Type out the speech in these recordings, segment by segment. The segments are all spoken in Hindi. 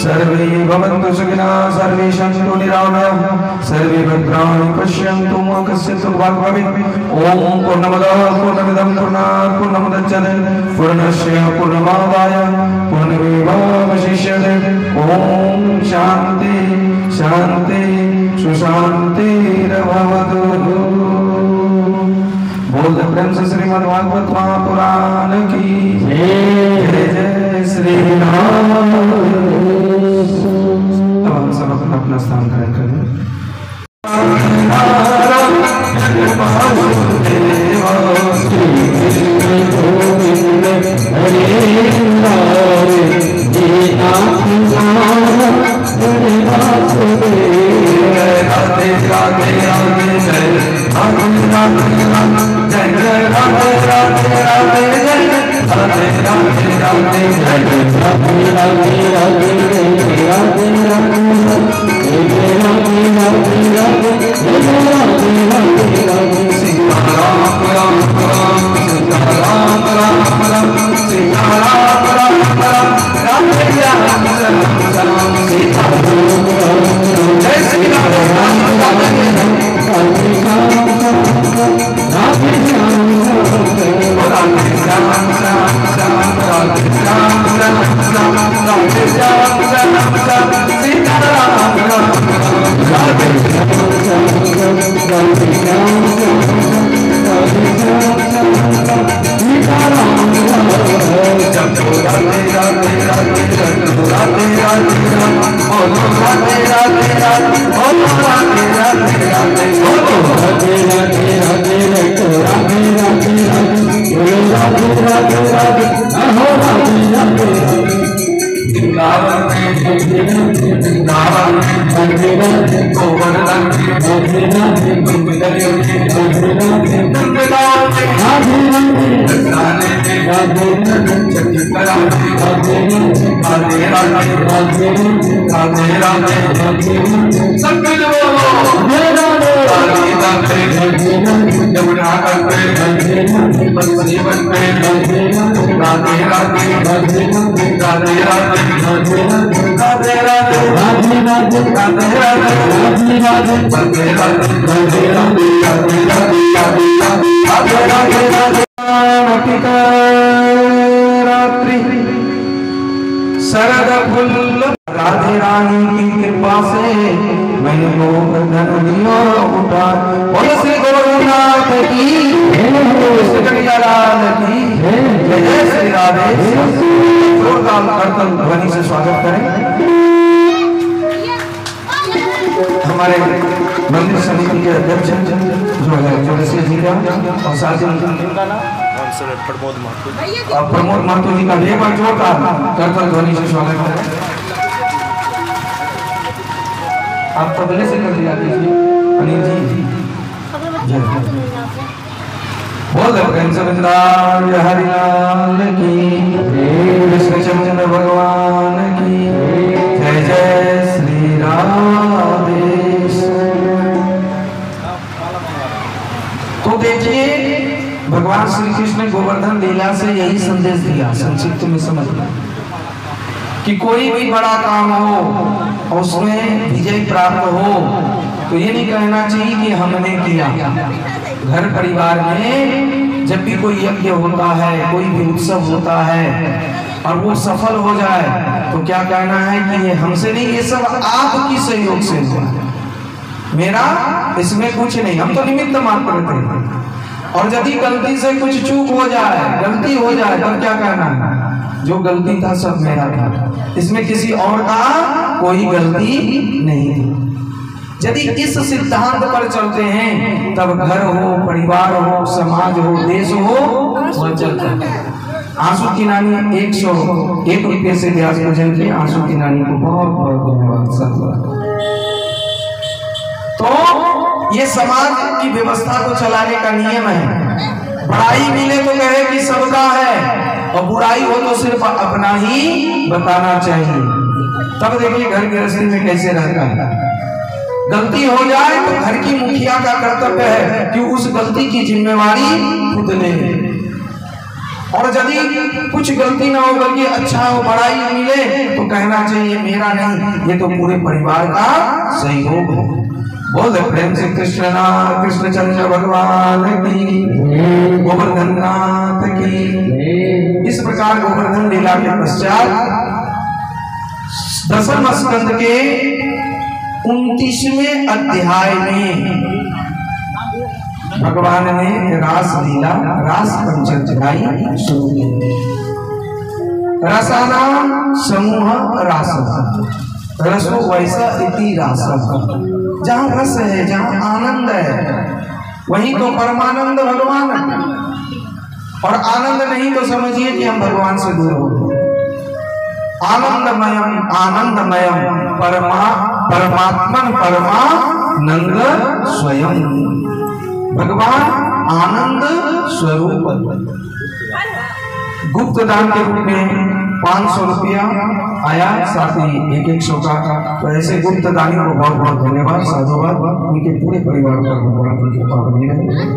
सर्वे भवन्तु सुखिनः सर्वे सन्तु निरामयाः सर्वे भद्राणि पश्यन्तु मा कश्चित् दुःखभाग् भवेत्। ओम पूर्णमदः पूर्णमिदं पूर्णात् पूर्णमुदच्यते पूर्णस्य पूर्णमादाय पूर्णमेवावशिष्यते। ओम शान्ति शान्ति सुशान्तिर्भवतु। बोल प्रेम से श्रीमद् भागवत महापुराण की जय। जय श्री राम। अब हम सब अपना अपना स्थान ग्रहण करें। शरद फूल राधे रानी की कृपा से मैंने लोग धन दिया उठा। बोलो श्री गोरखनाथ की श्री कन्हैयालाल की जय। जय श्री राधे। जोरदार कीर्तन ध्वनि से स्वागत करें हमारे मंदिर समिति के अध्यक्ष जो है जोड़ेश्वर जी का और साथ ही प्रमोद महतो जी का एक बार जोरदार कीर्तन ध्वनि से स्वागत करें। आप तबले से कर दिया कीजिए अनिल जी। जय बोल प्रेम से वृंदावन हरिलाल की कृष्ण चंद्र भगवान की जय। जय श्री राधे। तो देखिए भगवान श्री कृष्ण गोवर्धन लीला से यही संदेश दिया, संक्षिप्त में समझ लो कि कोई भी बड़ा काम हो और उसमें विजय प्राप्त हो तो ये नहीं कहना चाहिए कि हमने किया। घर परिवार में जब भी कोई यज्ञ होता है, कोई भी उत्सव होता है और वो सफल हो जाए तो क्या कहना है कि ये हमसे नहीं, ये सब आपकी सहयोग से हुआ, मेरा इसमें कुछ नहीं, हम तो निमित्त मात्र थे। और यदि गलती से कुछ चूक हो जाए, गलती हो जाए तब क्या कहना है, जो गलती था सब मेरा था, इसमें किसी और का कोई गलती नहीं थी। यदि इस सिद्धांत पर चलते हैं तब घर हो, परिवार हो, समाज हो, देश हो, वह चलता है। आंसू की नानी 101 रुपये से व्यास भोजन किए। आंसू की नानी को बहुत बहुत धन्यवाद। तो ये समाज की व्यवस्था को चलाने का नियम है। बड़ाई मिले तो कहे कि सबका है, और बुराई हो तो सिर्फ अपना ही बताना चाहिए। तब देखिए घर गृहस्थी में कैसे रहता है। गलती हो जाए तो घर की मुखिया का कर्तव्य है कि उस गलती की जिम्मेवारी खुद ले, और यदि कुछ गलती ना हो बल्कि अच्छा हो, बड़ाई मिले तो कहना चाहिए मेरा नहीं, ये तो पूरे परिवार का सहयोग है। बोल प्रेम से कृष्णचंद्र भगवान की, गोवर्धन नाथ की। इस प्रकार गोवर्धन लीला के पश्चात दसम स्कंद के 29वें अध्याय में भगवान ने रास लीला, रास पंचक चलाई शुरू की। रसानाम समूह रास, रसो वैसा इति रास। जहाँ रस है, जहाँ आनंद है, वहीं तो परमानंद भगवान है। और आनंद नहीं तो समझिए कि हम भगवान से दूर हो गए। आनंदमयम आनंदमयम परमात्मन परमानंद स्वयं। भगवान आनंद स्वरूप। गुप्त दान के रूप में 500 रुपया आया, साथ ही 100 का। तो ऐसे गुप्त दानी को बहुत बहुत धन्यवाद, साधुवाद। उनके पूरे परिवार पर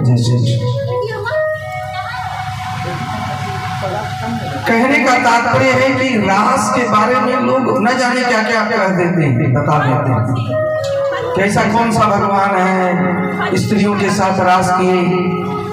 जैसे कहने का तात्पर्य है कि रास के बारे में लोग न जाने क्या क्या कह देते हैं, बता देते हैं कैसा कौन सा भगवान है स्त्रियों के साथ रास किए।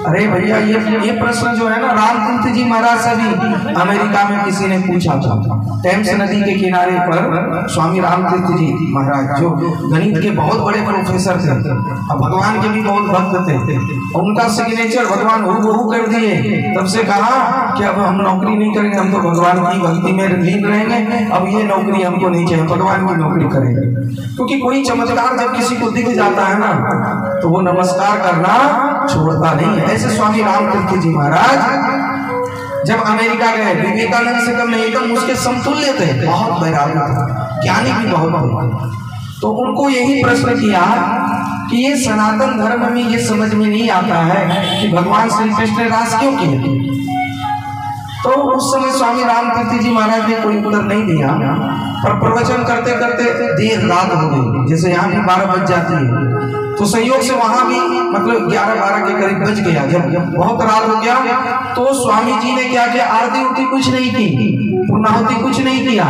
अरे भैया ये प्रश्न जो है ना, रामतीर्थ जी महाराज से भी अमेरिका में किसी ने पूछा था। टेम्स नदी के किनारे पर स्वामी रामतीर्थ जी महाराज जो गणित के बहुत बड़े प्रोफेसर थे और भगवान के भी बहुत भक्त थे, उनका सिग्नेचर भगवान हूबहू कर दिए। तब से कहा कि अब हम नौकरी नहीं करेंगे, हम तो भगवान की भक्ति में लीन रहेंगे, अब ये नौकरी हमको नहीं चाहिए, भगवान की नौकरी करेंगे। क्योंकि कोई चमत्कार जब किसी को दिख जाता है ना तो वो नमस्कार करना छोड़ता नहीं है। ऐसे स्वामी रामतीर्थ जी महाराज जब अमेरिका गए, विवेकानंद से कम नहीं, एकदम उसके समतुल्य थे, बहुत वैराग्य था, ज्ञानी भी बहुत थे। तो उनको यही प्रश्न किया कि ये सनातन धर्म में ये समझ में नहीं आता है कि भगवान श्री कृष्ण रास क्यों किए। तो उस समय स्वामी रामतीर्थ जी महाराज ने कोई उत्तर नहीं दिया, पर प्रवचन करते करते देर रात हो गई। जैसे यहाँ भी 12 बज जाती है तो संयोग से वहां भी मतलब 11-12 के करीब बज गया। जब बहुत रात हो गया तो स्वामी जी ने क्या किया, आरती उरती कुछ नहीं की, पूर्णाहुति कुछ नहीं किया,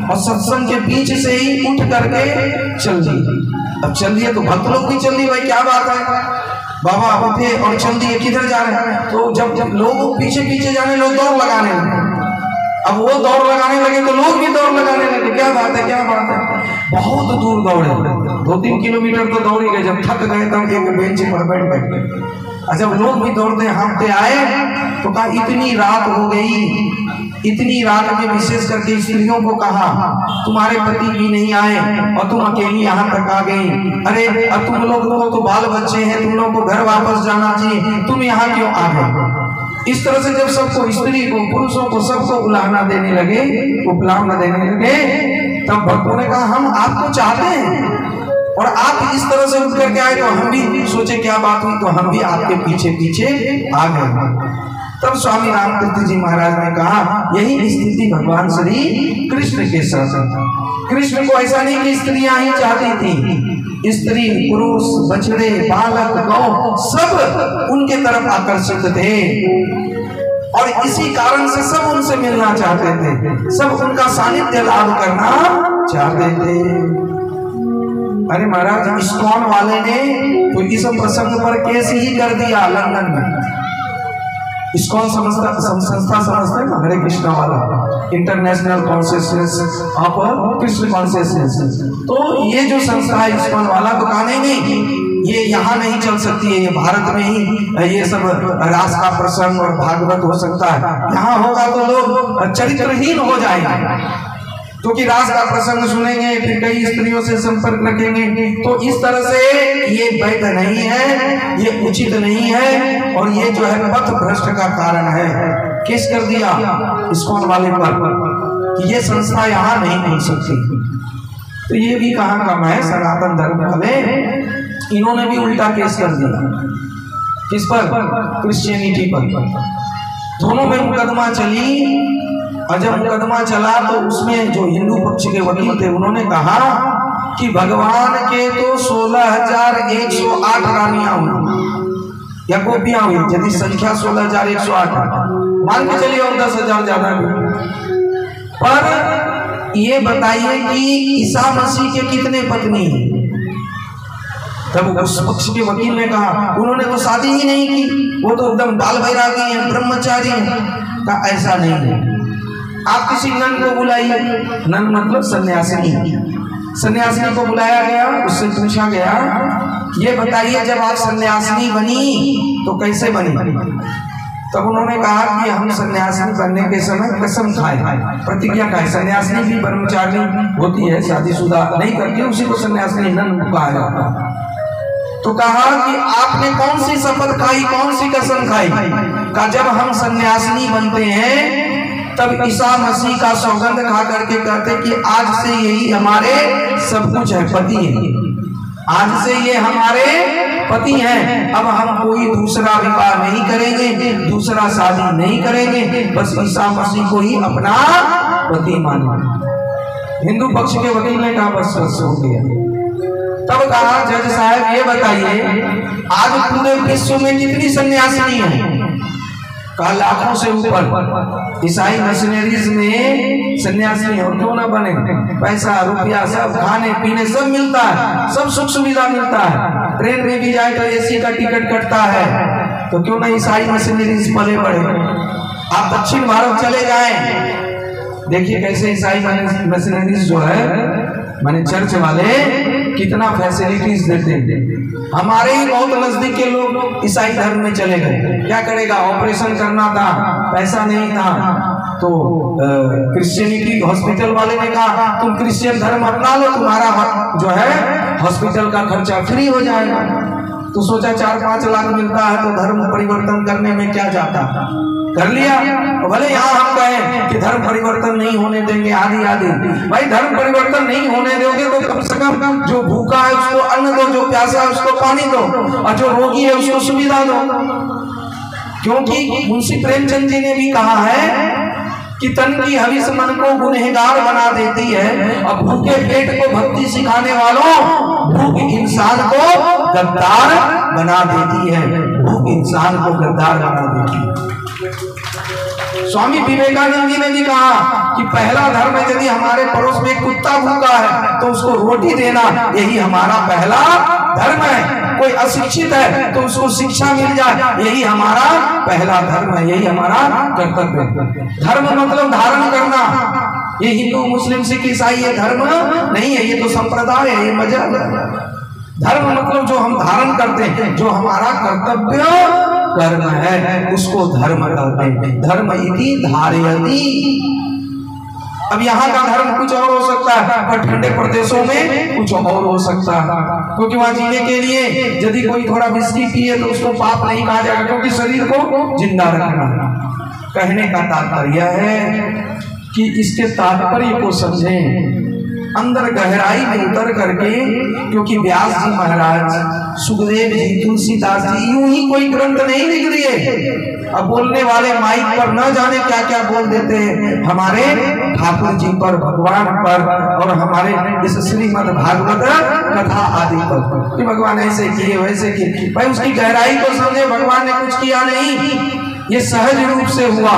और सत्संग के बीच से ही उठ करके चल दिए। अब चल दिए तो भक्त लोग भी चल दिए, भाई क्या बात है, बाबा उठे और चल दिए, किधर जा रहे हैं। तो जब लोग पीछे पीछे जाने, लोग दौड़ लगाने लगे। अब वो दौड़ लगाने लगे तो लोग भी दौड़ लगाने लगे, क्या बात है क्या बात है। बहुत दूर दौड़े, 2-3 किलोमीटर तो दौड़ गए। जब थक गए तब एक बेंच पर बैठ गए। जब लोग भी दौड़ते हाँफते आए तो कहा इतनी रात हो गई, इतनी रात में विशेष करके स्त्रियों को कहा तुम्हारे पति भी नहीं आए और तुम अकेली यहाँ तक आ गई। अरे अब तुम लोग तो बाल बच्चे हैं, तुम लोग को घर वापस जाना चाहिए, तुम यहाँ क्यों आ गए। इस तरह से जब सबको, स्त्री को, पुरुषों को, सबको उलाहना देने लगे, उपलाहना देने लगे, तब भक्तों ने कहा हम आपको चाहते हैं और आप इस तरह से उठ करके आए। तो हम भी सोचे क्या बात हुई, तो हम भी आपके पीछे पीछे आ गए। तब स्वामी रामतीर्थ जी महाराज ने कहा यही स्थिति भगवान श्री कृष्ण के साथ। कृष्ण को ऐसा नहीं कि स्त्रियां ही चाहती थी, स्त्री पुरुष बछड़े बालक गौ सब उनके तरफ आकर्षित थे और इसी कारण से सब उनसे मिलना चाहते थे, सब उनका सानिध्य लाभ करना चाहते थे। अरे महाराज इस्कॉन वाले ने तो इस प्रसंग पर केस ही कर दिया लंदन में। इस्कॉन संस्था समझते हैं ना, हरे कृष्णा वाला, international consciousness of Krishna consciousness. तो ये जो संस्था है इस्कॉन वाला, तो कहा नहीं ये यहाँ नहीं चल सकती है, ये भारत में ही ये सब रास का प्रसंग और भागवत हो सकता है, यहाँ होगा तो लोग चरित्रहीन हो जाएंगे। क्योंकि रास का प्रसंग सुनेंगे, फिर कई स्त्रियों से संपर्क रखेंगे, तो इस तरह से ये वैध नहीं है, ये उचित नहीं है, और ये जो है पथ भ्रष्ट का कारण है। केस कर दिया इस्कॉन वाले पर कि ये संस्था यहाँ नहीं मिल सकती। तो ये भी कहाँ कम है, सनातन धर्म वाले इन्होंने भी उल्टा केस कर दिया। किस पर? क्रिश्चियनिटी पर। दोनों में मुकदमा चली, और जब मुकदमा चला तो उसमें जो हिंदू पक्ष के वकील थे उन्होंने कहा कि भगवान के तो 16,108 रानियां हुई या गोपियां हुई, यदि संख्या 16,108 मान के चलिए और 10,000 ज्यादा भी। पर ये बताइए कि ईसा मसीह के कितने पत्नी हैं? तब उस पक्ष के वकील ने कहा उन्होंने तो शादी ही नहीं की, वो तो एकदम बाल बैरागी हैं, ब्रह्मचारी हैं। का ऐसा नहीं है, आप किसी नन को बुलाइए, नन मतलब सन्यासिनी, सन्यासिनी को बुलाया गया, उससे पूछा गया ये बताइए जब आप सन्यासिनी बनी तो कैसे बनी? तब उन्होंने कहा कि हम सन्यासिनी बनने के समय कसम खाए, प्रतिज्ञा खाए। सन्यासिनी भी ब्रह्मचारी होती है, शादीशुदा नहीं करती, उसी को सन्यासिनी नन कहा जाता है। तो कहा कि आपने कौन सी शपथ खाई, कौन सी कसम खाई? कहा जब हम सन्यासिनी बनते हैं तब ईसा मसीह का सौगंध खा करके कहते कि आज से यही हमारे सब कुछ है, पति है, आज से ये हमारे पति हैं, अब हम कोई दूसरा विवाह नहीं करेंगे, दूसरा शादी नहीं करेंगे, बस ईसा मसीह को ही अपना पति मानेंगे। हिंदू पक्ष के वकील ने कहा बस बस हो गया। तब कहा जज साहब ये बताइए आज पूरे विश्व में कितनी सन्यासिनी है? कहा लाखों से ऊपर। ईसाई मिशनरीज में सन्यासी और क्यों ना बने, पैसा रुपया सब खाने पीने सब मिलता है, सब सुख सुविधा मिलता है, ट्रेन में भी जाए तो एसी का टिकट कटता है, तो क्यों ना ईसाई मिशनरीज पले बढ़े। आप दक्षिण भारत चले जाएं, देखिए कैसे ईसाई मिशनरीज जो है माने चर्च वाले कितना फैसिलिटीज देते हैं। हमारे ही बहुत नजदीक के लोग ईसाई धर्म में चले गए, क्या करेगा, ऑपरेशन करना था, पैसा नहीं था, तो क्रिश्चियनिटी हॉस्पिटल वाले ने कहा तुम क्रिश्चियन धर्म अपना लो, तुम्हारा जो है हॉस्पिटल का खर्चा फ्री हो जाएगा। तो सोचा 4-5 लाख मिलता है तो धर्म परिवर्तन करने में क्या जाता, कर लिया। तो भले यहाँ हम कहें कि धर्म परिवर्तन नहीं होने देंगे, आदि आदि, भाई धर्म परिवर्तन नहीं होने दोगे तो कम से कम जो भूखा है उसको अन्न दो, जो प्यासा है उसको पानी दो, और जो रोगी है उसको सुविधा दो। क्योंकि मुंशी प्रेमचंद जी ने भी कहा है कि तन की हविस मन को गुनहगार बना देती है, और भूखे पेट को भक्ति सिखाने वालों भूख इंसान को गद्दार बना देती है, भूख इंसान को गद्दार बना देती है। स्वामी विवेकानंद जी ने भी कहा कि पहला धर्म है यदि हमारे पड़ोस में कुत्ता भूखा है तो उसको रोटी देना, यही हमारा पहला धर्म है। कोई अशिक्षित है तो उसको शिक्षा मिल जाए, यही हमारा पहला धर्म है, यही हमारा कर्तव्य है। धर्म मतलब धारण करना, ये हिंदू मुस्लिम सिख ईसाई ये धर्म नहीं है, ये तो संप्रदाय है, ये मजहब है। धर्म मतलब जो हम धारण करते हैं, जो हमारा कर्तव्य कर्म है, उसको धर्म कहते हैं। धर्म इति धारयति। अब यहाँ का धर्म कुछ और हो सकता है, पर ठंडे प्रदेशों में कुछ और हो सकता है, क्योंकि वहां जीने के लिए यदि कोई थोड़ा विस्की पिए तो उसको पाप नहीं कहा जाएगा, क्योंकि शरीर को जिंदा रखना। कहने का तात्पर्य है कि इसके तात्पर्य को समझें, अंदर गहराई में उतर करके, क्योंकि व्यास जी महाराज, सुखदेव जी, तुलसीदास जी यूं ही कोई ग्रंथ नहीं लिख दिए। अब बोलने वाले माइक पर न जाने क्या क्या बोल देते हैं हमारे ठाकुर जी पर, भगवान पर, और हमारे इस श्रीमद् भागवत कथा आदि पर कि भगवान ऐसे किए वैसे किए। भाई उसकी गहराई को समझे, भगवान ने कुछ किया नहीं, ये सहज रूप से हुआ,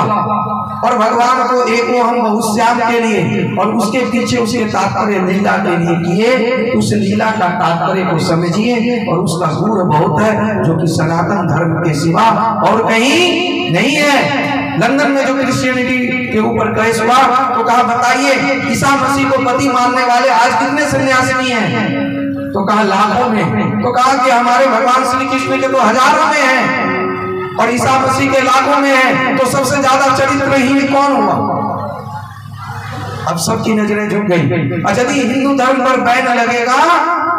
और भगवान को एको हम बहुश्याम के लिए और उसके पीछे उसके तात्पर्य लीला के लिए किए। उस लीला का तात्पर्य को समझिए, और उसका गुण बहुत है जो कि सनातन धर्म के सिवा और कहीं नहीं है। लंदन में जो क्रिश्चियनिटी के ऊपर केस हुआ तो कहा बताइए ईसा मसीह को पति मानने वाले आज कितने सन्यासिनी हैं? तो कहा लाखों में। तो कहा कि हमारे भगवान श्री कृष्ण के तो हजारों में हैं और ईसा मसीह के लाखों में है, तो सबसे ज्यादा चरित्रहीन कौन हुआ? अब सबकी नजरें झुक गई। अच्छा, यदि हिंदू धर्म पर बैन लगेगा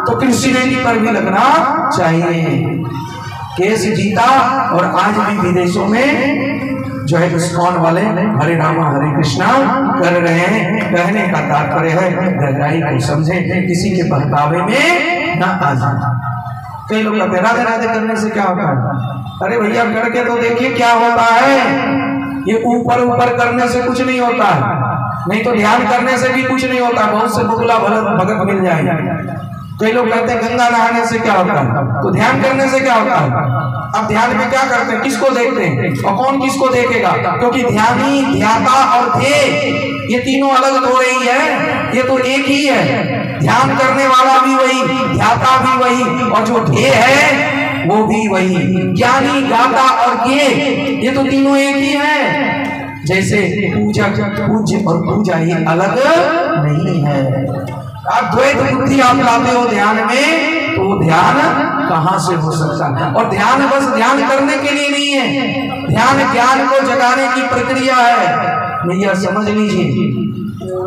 तो क्रिश्चियनिटी पर भी लगना चाहिए। केस जीता और आज भी विदेशों में जो है इस्कॉन वाले हरे रामा हरे कृष्णा कर रहे हैं। कहने का तात्पर्य है गहराई को समझे, किसी के बहकावे में न आ जाए। कई लोग कहते हैं राधे राधे करने से क्या होता है? अरे भैया करके तो देखिए क्या होता है। ये ऊपर ऊपर करने से कुछ नहीं होता है, नहीं तो ध्यान करने से भी कुछ नहीं होता। बहुत से बुगला भगत मिल जाएगा। कई लोग कहते हैं गंगा नहाने से क्या होता है, तो ध्यान करने से क्या होता है? अब ध्यान में क्या करते हैं, किसको देखते हैं और कौन किसको देखेगा? क्योंकि ध्यानी, ध्याता और ध्येय ये तीनों अलग हो रही है, ये तो एक ही है। ध्यान करने वाला भी वही, ध्याता भी वही, और जो ध्येय है वो भी वही। ज्ञानी, गाता और ज्ञेय ये तो तीनों एक ही है। जैसे पूजक, पूज्य और पूजा ये अलग नहीं है। आप द्वैत बुद्धि आप लाते हो ध्यान में, तो वो ध्यान कहां से हो सकता है? और ध्यान बस ध्यान करने के लिए नहीं है, ध्यान ज्ञान को जगाने की प्रक्रिया है। भैया समझ लीजिए,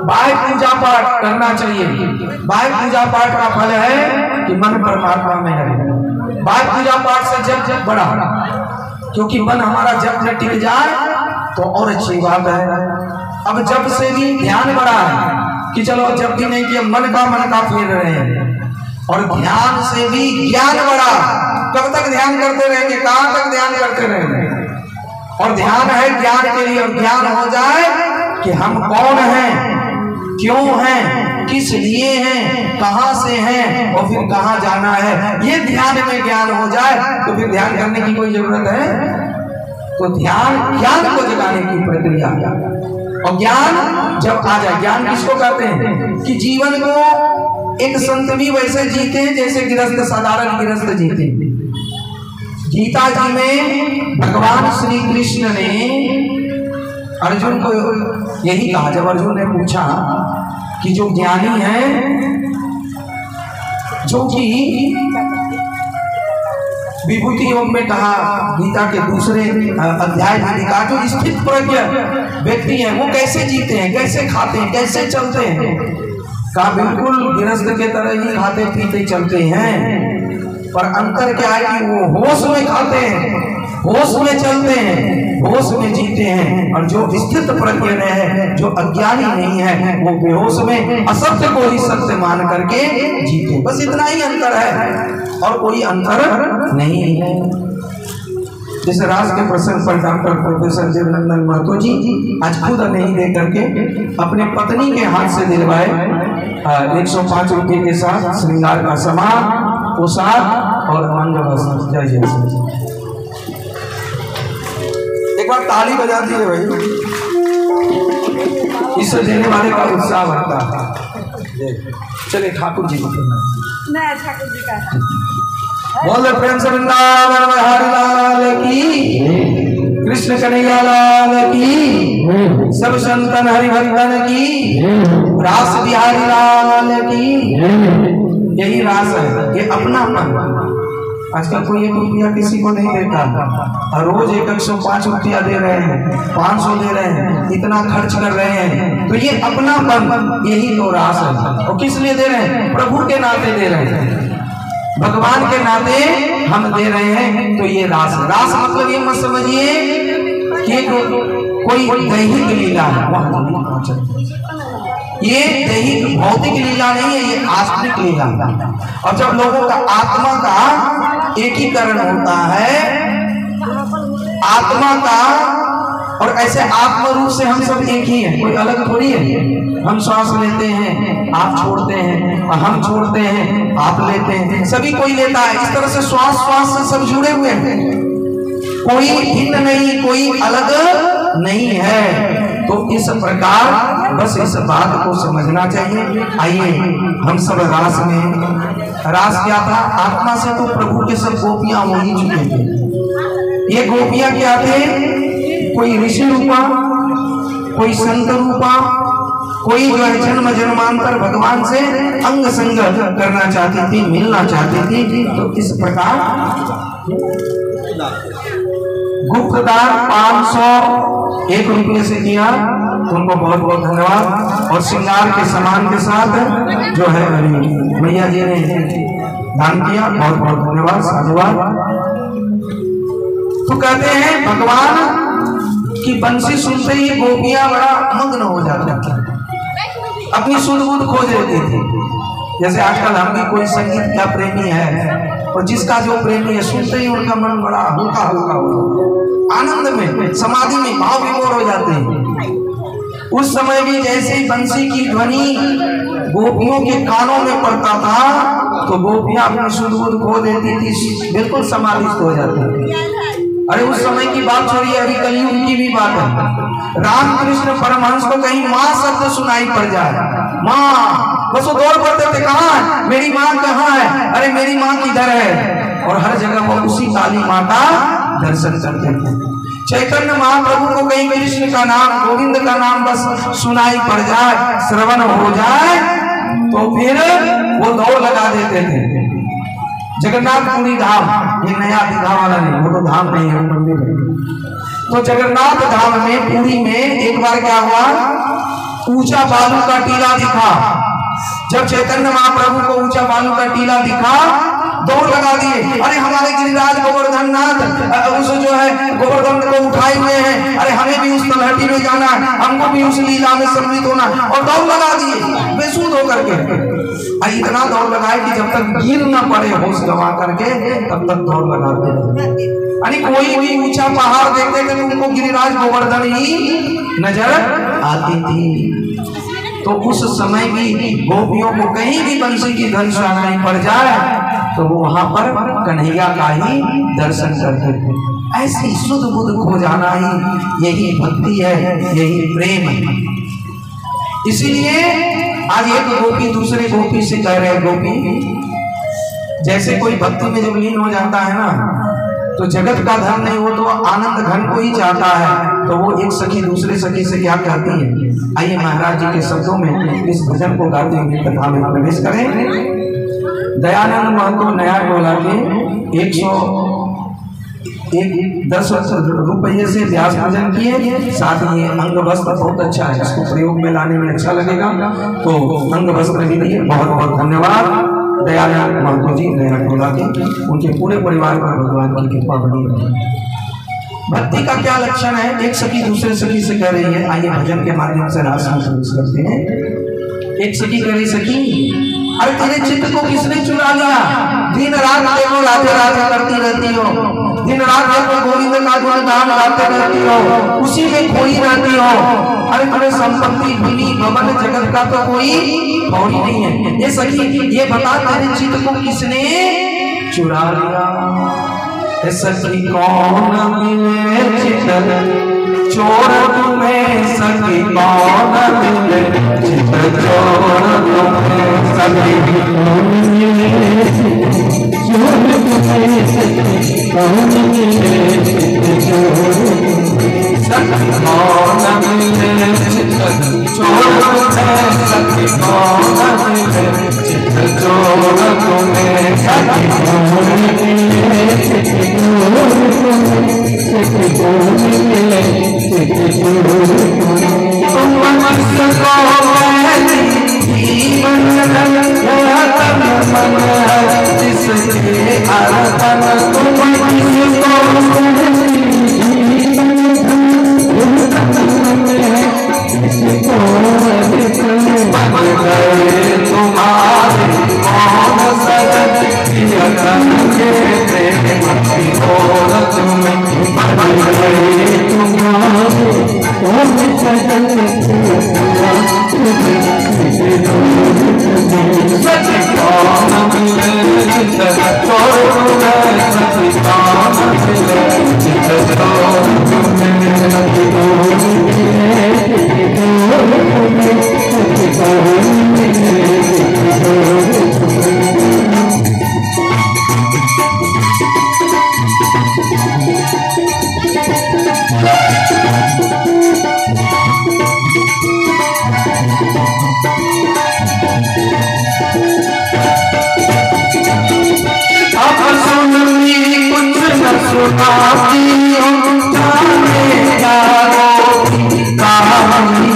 बाह्य पूजा पाठ करना चाहिए। बाह्य पूजा पाठ का फल है कि मन परमात्मा में है। बाह्य पूजा पाठ से जब बढ़ा, क्योंकि मन हमारा जब न टिक जाए तो और अच्छी बात है। अब जब से भी ध्यान बढ़ा है कि चलो जब भी नहीं किया, मन का फेर रहे हैं। और ध्यान से भी ज्ञान बढ़ा। कब तक ध्यान करते रहेंगे, कहां तक ध्यान करते रहेंगे? और ध्यान है ज्ञान के लिए, और ज्ञान हो जाए कि हम कौन हैं, क्यों हैं, किस लिए हैं, कहां से हैं और फिर कहां जाना है। ये ध्यान में ज्ञान हो जाए तो फिर ध्यान करने की कोई जरूरत है? तो ध्यान ज्ञान को जगाने की प्रक्रिया। और ज्ञान जब आ जाए, ज्ञान किसको कहते हैं कि जीवन को एक संत भी वैसे जीते हैं जैसे गृहस्थ, साधारण गृहस्थ जीते हैं। गीता जी में भगवान श्री कृष्ण ने अर्जुन को यही कहा, जब अर्जुन ने पूछा कि जो ज्ञानी है, जो कि विभूति योग में कहा, गीता के दूसरे अध्याय में कहा, जो स्थित प्रज्ञ व्यक्ति हैं वो कैसे जीते हैं, कैसे खाते हैं, कैसे चलते हैं? कहा बिल्कुल गृहस्थ के तरह ही खाते पीते चलते हैं, पर अंतर क्या है कि वो होश में खाते हैं, होश में चलते हैं, होश में जीते हैं। और जो स्थित प्रज्ञ है, जो अज्ञानी नहीं है, वो बेहोश में असत्य को ही सत्य मान करके जीते। बस इतना ही अंतर है और कोई अंतर नहीं है। जिस राज के प्रसंग पर डॉक्टर प्रोफेसर देवनंदन महतो जी आज खुद नहीं दे करके अपने पत्नी के हाथ से दिलवाए 105 रुपये के साथ श्रृंगार का सामान, पोशाक और अंग वस्त्र। जय जय। एक बार ताली बजा दीजिए भाई, इससे देने वाले का उत्साह बढ़ता है। चलिए ठाकुर जी को ठाकुर जी का बोल प्रेम से वृंदावन बिहारी लाल की, कृष्ण कन्हैया लाल की, सब संतन हरिभक्तन की, रास बिहारी लाल की। यही रास है, ये अपनापन। आजकल कोई 1 रुपया किसी को नहीं देता, और रोज 105 रुपया दे रहे हैं, 500 दे रहे हैं, इतना खर्च कर रहे हैं। तो ये अपनापन, यही तो रास है। और किस लिए दे रहे हैं? प्रभु के नाते दे रहे हैं, भगवान के नाते हम दे रहे हैं। तो ये रास, रास मतलब ये मत समझिए कि कोई दैहिक लीला है, ये दैहिक भौतिक लीला नहीं है, ये आत्मिक लीला। और जब लोगों का आत्मा का एकीकरण होता है, आत्मा का, और ऐसे आत्म रूप से हम सब एक ही हैं, कोई अलग थोड़ी है। हम श्वास लेते हैं, आप छोड़ते हैं, और हम छोड़ते हैं, आप लेते हैं, सभी कोई लेता है। इस तरह से श्वास श्वास से सब जुड़े हुए हैं, कोई भिन्न नहीं, कोई अलग नहीं है। तो इस प्रकार बस इस बात को समझना चाहिए। आइए हम सब रास में, रास क्या था? आत्मा से तो प्रभु के सब गोपियां हो ही चुके थे। ये गोपियां क्या थे? कोई ऋषि रूपा, कोई संत रूपा, कोई जो है जन्म जन्मांतर भगवान से अंग संग करना चाहती थी, मिलना चाहती थी। तो इस प्रकार गुप्तदान 501 रुपये से किया, तो उनको बहुत बहुत धन्यवाद। और श्रृंगार के सामान के साथ जो है मैया जी ने दान किया, बहुत बहुत धन्यवाद, साधुवाद। तो कहते हैं भगवान की बंसी सुनते ही गोपियां बड़ा मग्न हो जाती थी, अपनी सुध बुध खोज लेती थी। जैसे आजकल हम भी कोई संगीत का प्रेमी है और जिसका जो प्रेमी है सुनते ही उनका मन बड़ा हल्का हल्का हो, आनंद में, समाधि में भाव विभोर हो जाते हैं। उस समय भी जैसे ही बंसी की ध्वनि गोपियों के कानों में पड़ता था तो गोपियां अपनी सुध बुध खो देती थी, बिल्कुल समाधिस्थ हो जाती थी। अरे उस समय की बात छोड़िए, अभी कलयुग की भी बात है। रामकृष्ण परमहंस को कहीं माँ शब्द सुनाई पड़ जाए, माँ, बस वो दौड़ पड़ते थे, कहाँ है मेरी माँ, कहाँ है, अरे मेरी माँ किधर है, और हर जगह वो उसी काली माँ का दर्शन करते थे। चैतन्य महाप्रभु को कहीं कृष्ण का नाम, गोविंद का नाम बस सुनाई पड़ जाए, श्रवण हो जाए तो फिर वो दौड़ लगा देते थे। जगन्नाथपुरी धाम, ये नया दीघा वाला नहीं, वो तो धाम नहीं है, मंदिर है। तो जगन्नाथ धाम में, पुरी में एक बार क्या हुआ, ऊंचा बालू का टीला दिखा। जब चैतन्य महाप्रभु को ऊंचा बालू का टीला दिखा, दौड़ लगा दिए, अरे हमारे गिरिराज गोवर्धन नाथ उस जो है गोवर्धन को उठाए हुए हैं, अरे हमें भी उस तलहटी में जाना है, हमको भी उस लीला में सम्मिलित होना, और दौड़ लगा दिए बेसुध होकर के। इतना दौड़ लगाए कि जब तक गिर न पड़े होश गवा करके तब तक दौड़ लगाते रहे। यानी कोई भी ऊंचा पहाड़ देखते थे उनको गिरिराज गोवर्धन ही नजर आती थी। तो उस समय भी गोपियों को कहीं भी बंसी की ध्वनि सुनाई पड़ जाए तो वो वहां पर कन्हैया का ही दर्शन करते थे। ऐसी सुध बुध खो जाना ही यही भक्ति है, यही प्रेम है। इसीलिए आज एक गोपी दूसरे गोपी से कह रहे, गोपी, जैसे कोई भक्ति में जब लीन हो जाता है ना तो जगत का धन नहीं, वो तो आनंद घन को ही चाहता है। तो वो एक सखी दूसरे सखी से क्या कहती है, आइए महाराज जी के शब्दों में इस भजन को गाते हुए कथा में प्रवेश करें। दयानंद महतो नया टोला के 110 रुपये से व्यास भजन किए, साथ ही अंग वस्त्र बहुत अच्छा है, इसको प्रयोग में लाने में अच्छा लगेगा, तो अंग वस्त्र भी दिए। बहुत बहुत धन्यवाद दयानंद महतो जी नया टोला के, उनके पूरे परिवार पर भगवान की कृपा बनी रहे। भक्ति का क्या लक्षण है, एक सखी दूसरे सखी से कह रही है, आइए भजन के माध्यम से रास करते हैं। एक सखी कह रही, सखी अरे तेरे चित्त को किसने चुरा लिया, दिन रात देखो राधे राधे करती रहती हो, दिन रात देखो गोविंद का गुणगान गाते रहती हो, उसी में खोई रहती हो। अरे तुम्हें संपत्ति भूमि भवन जगत का तो कोई और ही नहीं है। ये सखी ये बता, तेरे चित्त को किसने चुरा लिया। सखी कौन मिले चित्त चोर तुम्हें, सखी कौन मिले चित्त चोर तुम्हें, सखी कौन मिले चोर तुम्हें, सखी कौन मिले चित्त चोर, सखी कौन मिले चित्त चोर तुम्हें, सखी कौन मिले चित्त चोर तुम्हें, सखी कौन मिले चित्त चोर तुम्हें, सखी कौन मिले चित्त चोर तुम्हें। तुम मनुष्य को जीवन तन मन जिसके अर्थन, तुम मनुष्य को तुम्हारे कौन सजन यतन के प्रेम की ओर तुम्हें बन गए, तुम्हारे कौन सजन सच कौन मिले चित्त चोर तुम्हें, सच कौन मिले चित्त चोर तुम्हें, सच कौन मिले चित्त चोर तुम्हें, सच कौन मिले चित्त चोर तुम्हें। अब सुननी कुछ न सुनाती हूँ, जाने क्या गोपी कहानी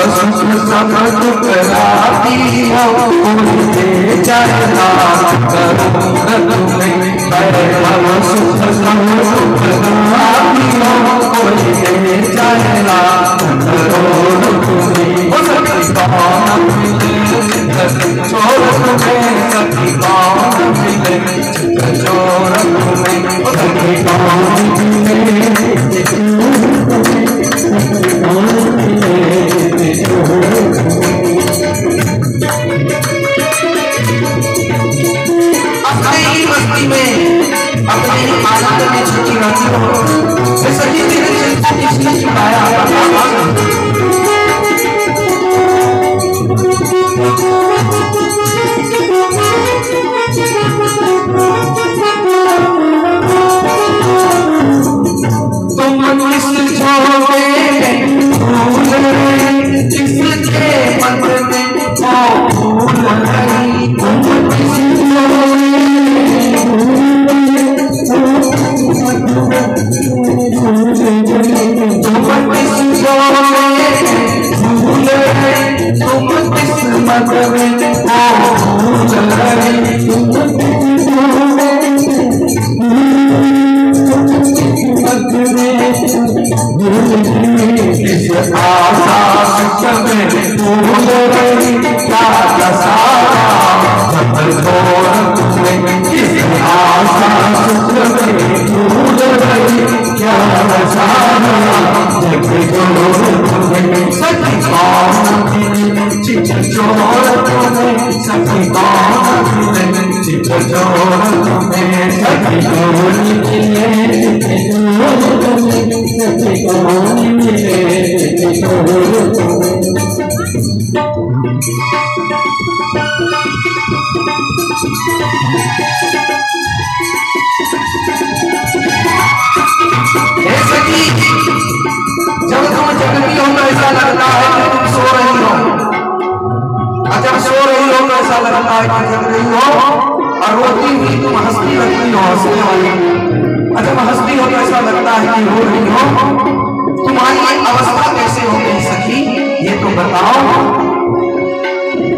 सुख सब ठुकराती हो कोई दे जाएगा करोड़ तुम्हें वैभव सुख सब ठुकराती हो कोई दे जाएगा करोड़ तुम्हें सखी कौन मिले छोड़ तुम्हें सखी कौन मिले छोड़ तुम्हें सखी कौन अपने ही बस्ती में अपने ही आनंद में छुट्टी रहती हो सही तेरे चिंता किसने छुड़ाया तुम किस छोड़े किसके मन में भूल गई तुम किस जब तुम जगती हो तो ऐसा लगता है कि तुम सो रही हो जब सो रही हो तो ऐसा लगता है कि जग रही हो और रोती हुई तुम हंसती लगती हो हंसने वाली जब हंसती हो तो ऐसा लगता है कि रो रही हो तुम्हारी अवस्था कैसे हो गई सखी ये तो बताओ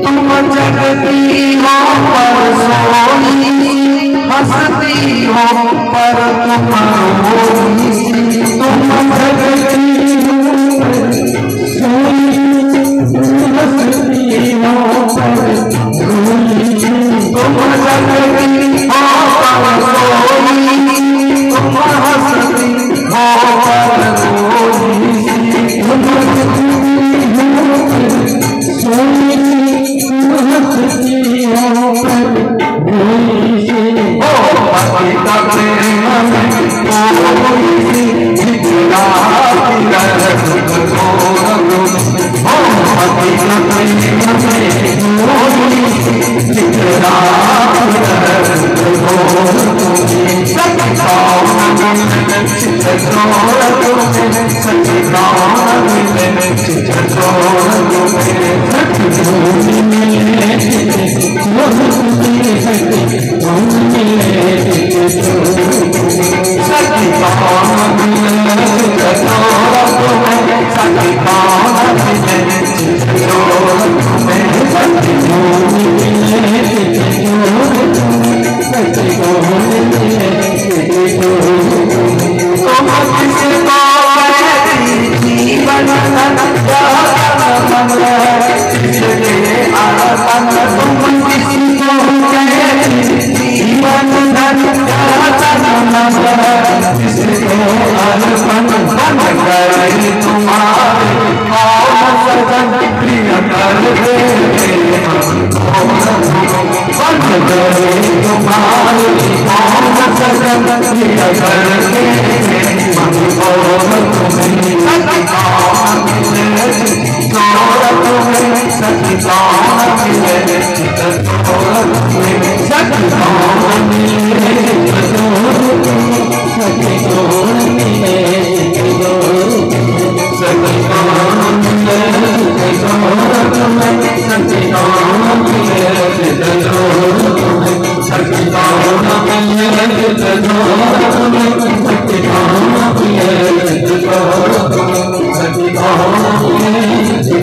तुम जगती हो पर सोई हंसती हो पर तुम रोई तुम जगती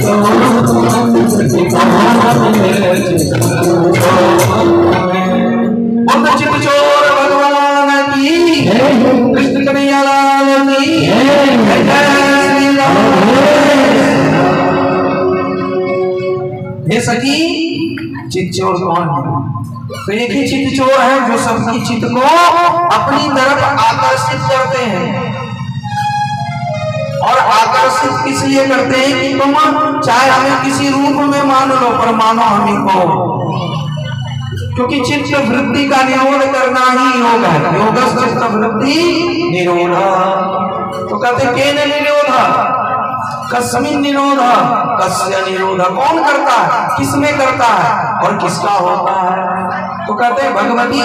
Oh बोल चित चोर भगवान की, कृष्ण कन्हैया लाल की, जय श्री राम। हे सखी, चित चोर कौन है? तो एक ही चित चोर है जो सबकी चित को अपनी तरफ आकर्षित करते हैं। और आकर्षित किस लिए करते हैं कि तुम चाहे हमें किसी रूप में मान लो, पर मानो हमें को, क्योंकि चित्त वृत्ति का निरोध करना ही योग है। योगस् चित्त वृत्ति निरोध। तो कहते केन निरोध, कस्मिन निरोध, कस्य निरोध। कौन करता है, किसमें करता है और किसका होता है? तो कहते हैं भगवती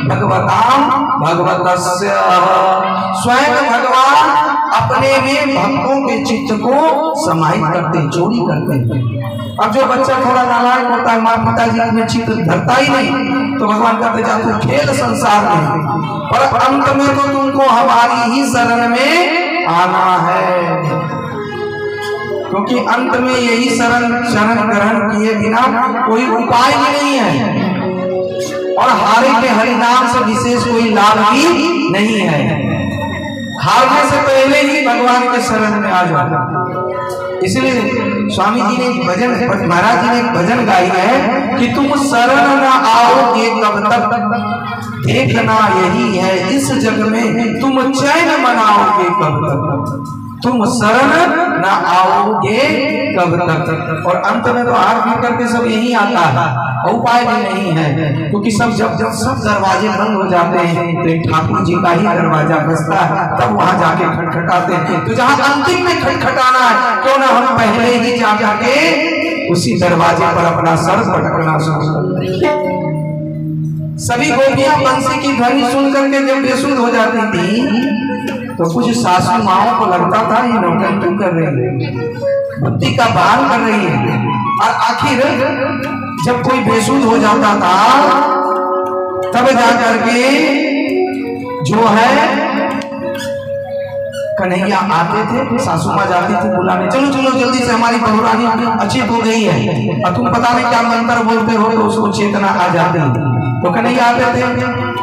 भगवताम भगवतस्य। स्वयं भगवान अपने में भक्तों के चित्त को समाहित करते, चोरी करते हैं। अब जो बच्चा थोड़ा नालायक होता है, माँ पिताजी में चित्त धरता ही नहीं, तो भगवान कहते जा तू खेल संसार में, पर अंत में तो तुमको हमारी ही शरण में आना है, क्योंकि अंत में यही शरण ग्रहण किए बिना कोई उपाय ही नहीं है। और हारे के हरिनाम से विशेष कोई लाभ भी नहीं है। हारने से पहले ही भगवान के शरण में आ जाओ। इसलिए स्वामी जी ने भजन, महाराज जी ने एक भजन गाई है कि तुम शरण न आओगे कब तक, देखना यही है इस जग में तुम चैन मनाओगे कब तक। तुम शरण न आओगे कब तक। और अंत में तो हार पीट करके सब यही आता है, उपाय भी नहीं है, क्योंकि सब जब सब दरवाजे बंद हो जाते हैं तो ठाकुर जी का ही दरवाजा बजता है, तब वहां जाके खटखटाते हैं। तो जहां अंतिम में खटखटाना है, क्यों ना हम पहले ही जाके उसी दरवाजे पर अपना सर पटकना शुरू कर। सभी गोपियां बंसी की ध्वनि सुन करके जब बेसुध हो जाती थी, तो कुछ सासू माओं को लगता था ये नौटंकी कर रही है, बुद्धि का बाल कर रही है। और आखिर जब कोई बेसुध हो जाता था, तब जाकर के जो है कन्हैया आते थे, सासू माँ जाती थी बुलाने, चलो चलो जल्दी से हमारी बहुरानी अचेत हो गई है, और तुम पता नहीं क्या मंत्र बोलते हो तो उसको चेतना आ जाती है। तो कन्हैया आते थे,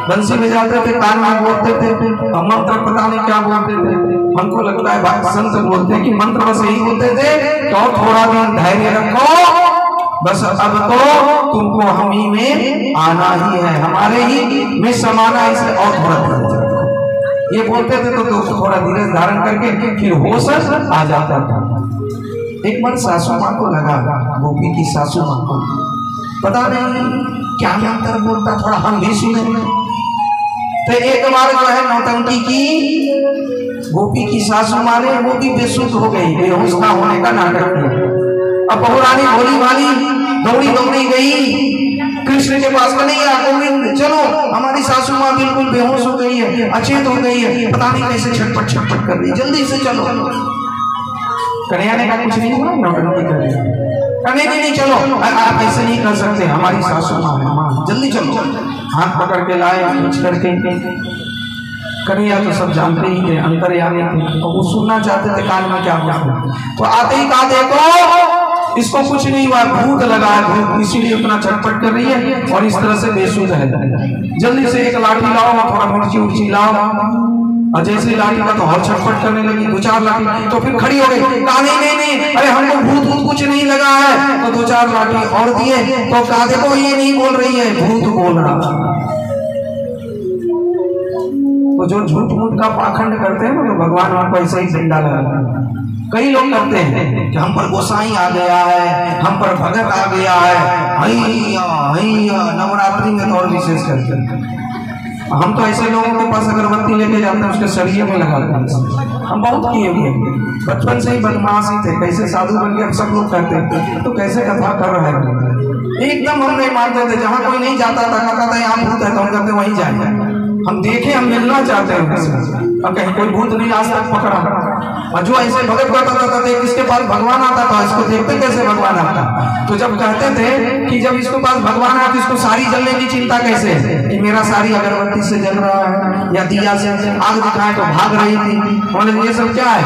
बंसी बजाते थे, कान में बोलते थे, हम मंत्र पता नहीं क्या बोलते थे। हमको लगता है भाई संत बोलते कि मंत्र बस यही बोलते थे तो थोड़ा दिन धैर्य रखो, बस अब तो तुमको हम ही में आना ही है, हमारे ही में समाना है, इसलिए और थोड़ा धीरज रखो। ये बोलते थे तो थोड़ा धीरज धारण करके फिर होश आ जाता था। एक बार सासू माँ को लगा, गोपी की सासू माँ को पता नहीं क्या मंत्र बोलता, थोड़ा हम भी सुने। तो एक बार जो है नौटंकी की गोपी की सासू माँ ने, वो भी बेसुध हो गई, बेहोश ना होने का नाटक किया। अब बहुरानी भोली भाली दौड़ी दौड़ी गई कृष्ण के पास, कन्हैया गोविंद चलो, हमारी सासू माँ बिल्कुल बेहोश हो गई है, अचेत हो गई है, पता नहीं कैसे छटपट छटपट कर रही, जल्दी से चलो। कन्हैया ने कहा कुछ नहीं हुआ, नौटंकी कर रही। नहीं चलो, आप ऐसे नहीं कर सकते, हमारी सासू माँ है, माँ जल्दी चलो। हाथ पकड़ के लाए, कुछ करके। कन्हैया तो सब जानते ही थे, अंतर्यामी थे, तो वो सुनना चाहते थे कान में क्या बोलते। तो आते ही कहा देखो इसको कुछ नहीं हुआ, भूत लगा है, भूत इसीलिए उतना छटपट कर रही है और इस तरह से बेसुध है। जल्दी से एक लाठी लाओ, थोड़ा मिर्ची उर्ची लाओ। और जैसे लाठी का तो और छटपट करने लगी, 2-4 लाठी, तो फिर खड़ी हो गई, कहा नहीं अरे हमको भूत भूत कुछ नहीं लगा है। तो 2-4 लाठी और दिए, तो कहा देखो ये नहीं बोल रही है, भूत बोल रहा। तो जो झूठ मूठ का पाखंड करते हैं ना, तो भगवान उनको ऐसे ही डंडा लगाता है। कई लोग करते हैं कि हम पर गोसाई आ गया है, हम पर भगत आ गया है, हैया नवरात्रि में तो और विशेष करते हैं। हम तो ऐसे लोगों के पास अगरबत्ती लेके जाते हैं, उसके शरीर में लगाते हैं। हम बहुत किए हुए, बचपन से ही बदमाश ही थे, कैसे साधु बन गए सब लोग कहते हैं, तो कैसे कथा कर रहे हैं। एकदम हम नहीं मानते थे, जहाँ कोई नहीं जाता था, कहता था यहाँ भूत है, तो हम कहते वहीं जाएंगे। हम देखे, हम मिलना चाहते हैं, और कहीं कोई भूत नहीं आज तक पकड़ा। और जो ऐसे भगत करता था, इसके पास भगवान आता था, इसको देखते कैसे भगवान आता। तो जब कहते थे कि जब इसके पास भगवान आया तो इसको सारी जलने की चिंता कैसे है, कि मेरा सारी अगरबत्ती से जल रहा है या दिया से आग दिखाए तो भाग रही थी, मतलब ये सब क्या है।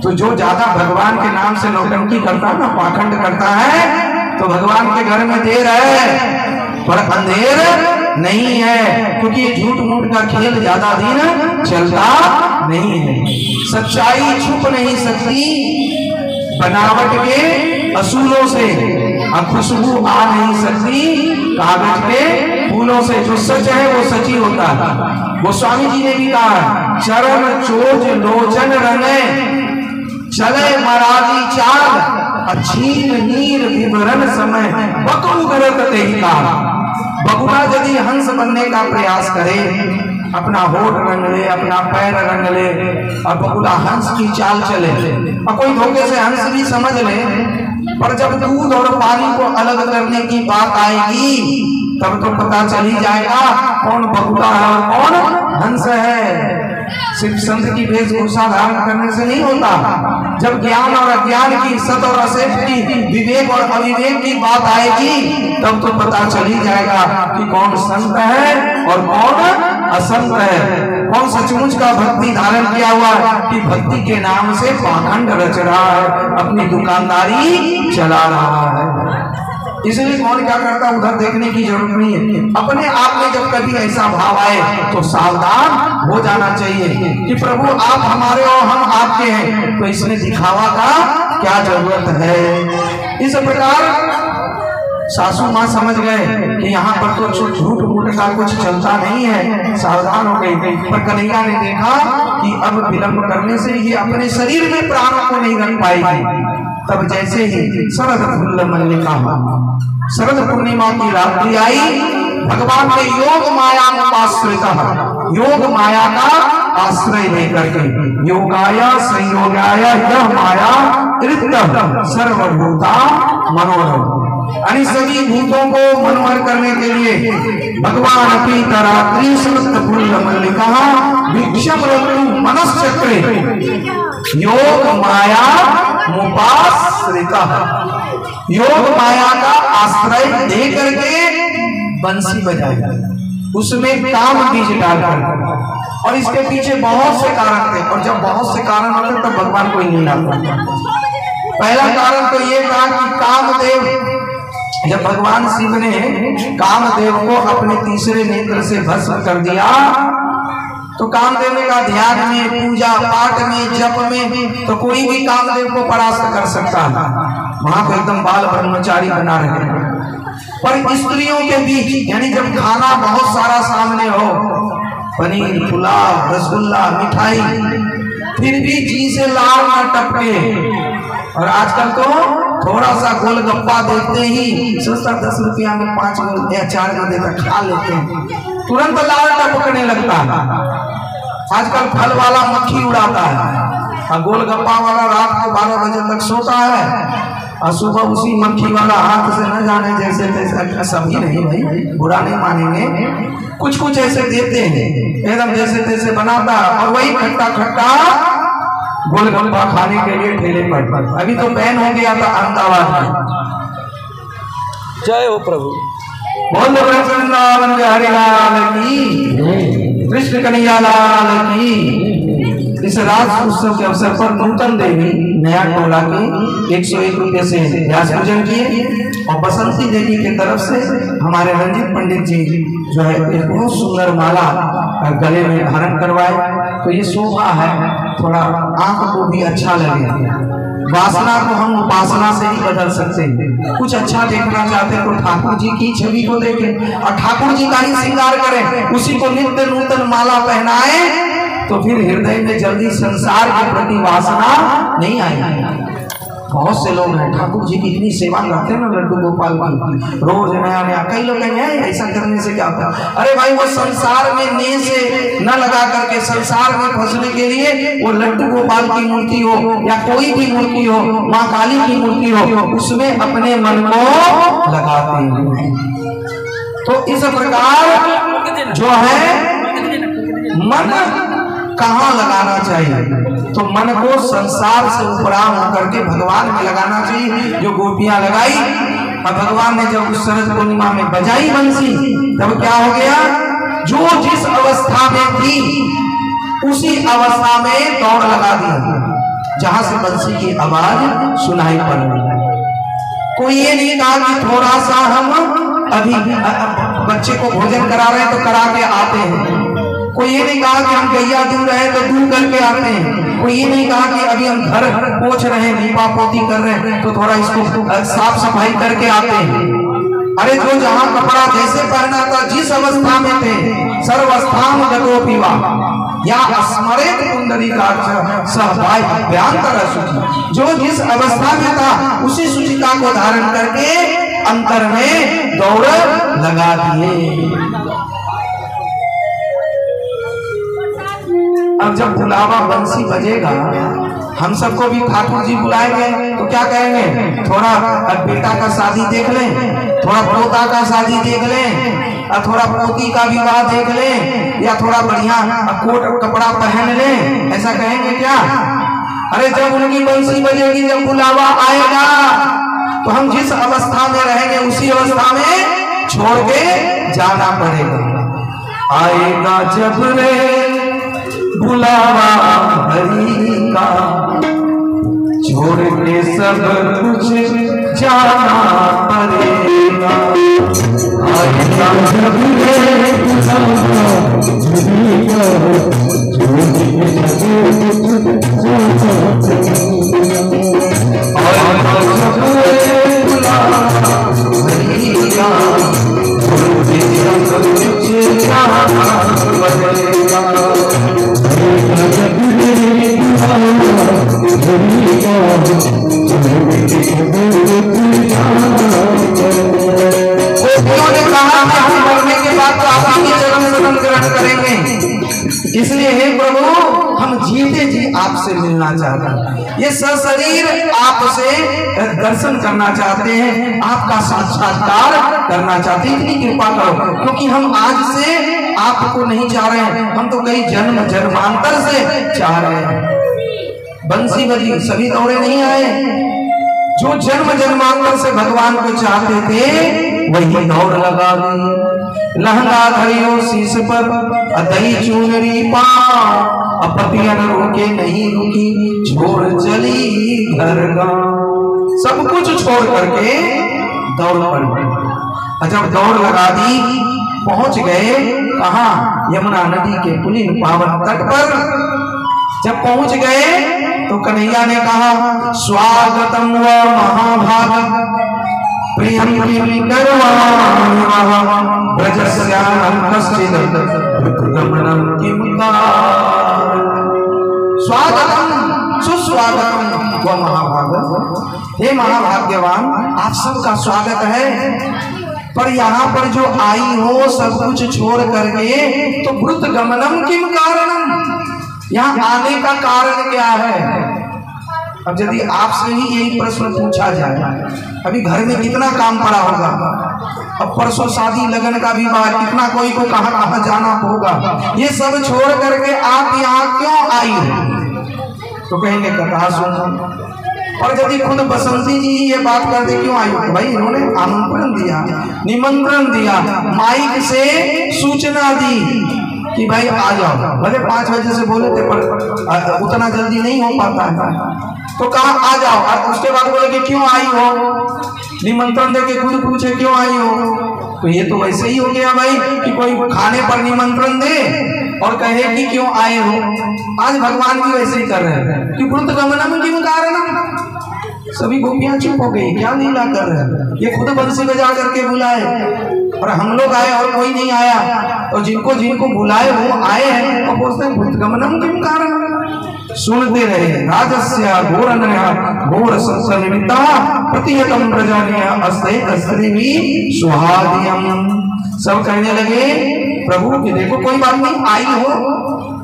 तो जो ज्यादा भगवान के नाम से नौटंकी करता है ना, पाखंड करता है, तो भगवान के घर में देर है पर अंधेर नहीं है, क्योंकि ये झूठ मूठ का खेल ज्यादा दिन चलता नहीं है। सच्चाई छुप नहीं सकती बनावट के असूलों से, और खुशबू आ नहीं सकती कागज के फूलों से। जो सच है वो सच ही होता है। गोस्वामी जी ने भी कहा, चरण चोज लोचन रंगे चले मरादी चाल, छीन नीर विवरण समय बकुल करत तेहि काल। बगुला यदि हंस बनने का प्रयास करे, अपना होठ रंग ले, अपना पैर रंग ले, और बगुला हंस की चाल चले, और कोई धोखे से हंस भी समझ ले, पर जब दूध और पानी को अलग करने की बात आएगी तब तो पता चल ही जाएगा कौन बगुला है और कौन हंस है। सिर्फ संत की वेशभूषा धारण करने से नहीं होता। जब ज्ञान और अज्ञान की, सत और असत की, विवेक और अविवेक की बात आएगी तब तो पता चल ही जाएगा कि कौन संत है और कौन असंत है, कौन सचमुच का भक्ति धारण किया हुआ है कि भक्ति के नाम से पाखंड रच रहा है, अपनी दुकानदारी चला रहा है। इसलिए कौन क्या करता है उधर देखने की जरूरत नहीं है। अपने आप में जब कभी ऐसा भाव आए तो सावधान हो जाना चाहिए कि प्रभु आप हमारे और हम आपके हैं, तो इसमें दिखावा का क्या जरूरत है। इस प्रकार सासू माँ समझ गए कि यहाँ पर तो झूठ मूठ का कुछ चलता नहीं है, सावधान हो गई। पर कन्हैया ने देखा कि अब विलंब करने से ये अपने शरीर में प्राणों को नहीं रख पाएगी। तब जैसे ही शरद फूल मल्लिका, शरद पूर्णिमा की रात्रि आई, भगवान ने योग माया उपाश्रित, योग माया का आश्रय लेकर के, योगाया संयोगाय यह माया सर्वभूता मनोरम, यानी सभी भूतों को मनोहर करने के लिए भगवान की रात्रि समस्त फूल मल्लिका भिक्षम ऋतु मनश्चक्रे योग माया मुपाश्रिता, योग माया का आश्रय दे करके बंसी बजाया, उसमें काम बीज डालकर। और इसके पीछे बहुत से कारण थे, और जब बहुत से कारण होते तब भगवान को ही नहीं लाता। पहला कारण तो ये था कि कामदेव, जब भगवान शिव ने कामदेव को अपने तीसरे नेत्र से भस्म कर दिया तो कामदेव ने कहा ध्यान में, पूजा पाठ में, जप में तो कोई भी कामदेव को परास्त कर सकता है, वहां तो एकदम बाल ब्रह्मचारी बना रहे। पर स्त्रियों के बीच, यानी जब खाना बहुत सारा सामने हो, पनीर, पुलाव, रसगुल्ला, मिठाई, फिर भी जी से लाल ना टपके। और आजकल तो थोड़ा सा गोलगप्पा देखते ही सोचता 10 रुपया में 5 या 4 में देकर खा लेते हैं, तुरंत लाल टपकने लगता है। आजकल फल वाला मक्खी उड़ाता है, और गोलगप्पा वाला रात को 12 बजे तक सोता है, और सुबह उसी मक्खी वाला हाथ से न जाने जैसे तैसे, सभी नहीं भाई, बुरा नहीं मानेंगे, कुछ कुछ ऐसे देते हैं एकदम जैसे तैसे बनाता, और वही खट्टा खट्टा गोलगप्पा खाने के लिए ठेले पर। अभी तो बैन हो गया था अहमदाबाद में। जय हो प्रभु। बोल वृंदावन बिहारी लाल की, कृष्ण कन्हैया लाल की। इस रास उत्सव के अवसर पर नूतन देवी नया टोला के 101 रुपये से व्यास पूजन किए, और बसंती देवी की तरफ से हमारे रंजित पंडित जी जो है एक बहुत सुंदर माला गले में धारण करवाए। तो ये शोभा है, थोड़ा आंख को भी अच्छा लगे। वासना को हम उपासना से ही बदल सकते हैं। कुछ अच्छा देखना चाहते हैं तो ठाकुर जी की छवि को देखें और ठाकुर जी का ही श्रृंगार करें, उसी को नित्य नूतन माला पहनाए, तो फिर हृदय में जल्दी संसार के प्रति वासना नहीं आएगी। बहुत से लोग हैं ठाकुर जी की इतनी सेवा करते हैं ना, लड्डू गोपाल की रोज नया नया, कई लोग कहेंगे ऐसा करने से क्या होता है। अरे भाई वो संसार में ने से न लगा करके संसार में फंसने के लिए वो लड्डू गोपाल की मूर्ति हो या कोई भी मूर्ति हो, माँ काली की मूर्ति हो, उसमें अपने मन को लगाते हैं। तो इस प्रकार जो है मन कहाँ लगाना चाहिए, तो मन को संसार से उपराम होकर के भगवान में लगाना चाहिए। जो गोपियां लगाई और भगवान ने जब उस शरद पूर्णिमा में बजाई बंसी, तब क्या हो गया, जो जिस अवस्था में थी उसी अवस्था में दौड़ लगा दिया। जहां से बंसी की आवाज सुनाई पड़ रही है। कोई ये नहीं कहा कि थोड़ा सा हम अभी बच्चे को भोजन करा रहे हैं तो करा के आते हैं। कोई ये नहीं कहा कि हम गैया दूर रहे तो दूर करके आते हैं। कोई ये नहीं कहा कि अभी हम घर पोछ रहे हैं, लीपा पोती कर रहे हैं तो थोड़ा इसको साफ सफाई करके आते हैं। अरे जो जहां कपड़ा जैसे पहना था, जिस अवस्था में थे, सर्वस्थान गतो पीवा या स्मरेत पुंडरीकाक्ष सहवाय अभ्यंतर शुचि, जो जिस अवस्था में था उसी शुचिता को धारण करके अंतर में दौड़ लगा दिए। अब जब बुलावा बंसी बजेगा, हम सबको भी ठाकुर जी बुलाएंगे तो क्या कहेंगे, थोड़ा बेटा का शादी देख लें, थोड़ा पोता का शादी देख लें, और थोड़ा पोती का विवाह देख लें, या थोड़ा बढ़िया कोट कपड़ा पहन लें, ऐसा कहेंगे क्या? अरे जब उनकी बंसी बजेगी, जब बुलावा आएगा तो हम जिस अवस्था में रहेंगे उसी अवस्था में छोड़ के जाना पड़ेगा। आएगा जब रे बुलावा हरि का, छोड़ के सब कुछ जाना पड़ेगा। आएगा जब रे बुलावा हरि का, छोड़ के सब कुछ जाना पड़ेगा। आएगा जब रे बुलावा हरि का, छोड़ के सब कुछ जाना पड़ेगा। इसलिए हे प्रभु, हम जीते जी आपसे मिलना चाहते हैं, ये सशरीर आपसे दर्शन करना चाहते हैं, आपका साक्षात्कार करना चाहते हैं। इतनी कृपा करो, क्योंकि हम आज से आपको नहीं चाह रहे हैं, हम तो कई जन्म जन्मांतर से चाह रहे हैं। बंसी बजी, सभी दौड़े नहीं आए। जो जन्म जन्मांतर से भगवान को चाहते थे वही दौड़ लगा दी। लहंगा धरियो शीश पर, दही चूनरी पा, अपतियन रुके नहीं रुकी, छोड़ चली घर गाँव। सब कुछ छोड़ करके दौड़ पड़ी। जब दौड़ लगा दी, पहुंच गए कहाँ? यमुना नदी के पुलिन पावन तट पर। जब पहुंच गए तो कन्हैया ने कहा, स्वागतम व महाभाग प्रियम स्वागतम सुस्वागतम व महाभाग। हे महाभाग्यवान, आप सबका स्वागत है, पर यहाँ पर जो आई हो सब कुछ छोड़ करके, तो वृत गमनम किम कारणम, यहाँ आने का कारण क्या है? अब यदि आपसे ही यही प्रश्न पूछा जाए, अभी घर में कितना काम पड़ा होगा, अब परसों शादी लगन का विवाह, कितना कोई को कहाँ कहाँ जाना होगा, ये सब छोड़ करके आप यहाँ क्यों आई हो? तो कहेंगे कथा सुनो। और यदि खुद बसंती जी ये बात करते क्यों आई हो, भाई इन्होंने आमंत्रण दिया, निमंत्रण दिया, माइक से सूचना दी कि भाई आ जाओ। भले 5 बजे से बोले थे, पर उतना जल्दी नहीं हो पाता है, तो कहा आ जाओ। और उसके बाद बोले कि क्यों आई हो, निमंत्रण दे के खुद पूछे क्यों आई हो, तो ये तो वैसे ही हो गया भाई कि कोई खाने पर निमंत्रण दे और कहे कि क्यों आए हो। आज भगवान भी वैसे ही कर रहे हैं कि वृत गमनम किम कारणम। सभी गोपियां चुप हो गई, क्या लीला कर रहे हैं, ये खुद बंसी बजा करके बुलाए और हम लोग आए और कोई नहीं आया, और जिनको जिनको बुलाए वो आए हैं, तो बोलते हैं वृत गमनम किम कारणम। सुनते रहे। राजस्य घोरनया घोर संसनिमिता प्रतिहतम प्रजान्य अस्ते अस्त्रिवी सुहादियम। सब कहने लगे प्रभु कि देखो कोई बात नहीं, आई हो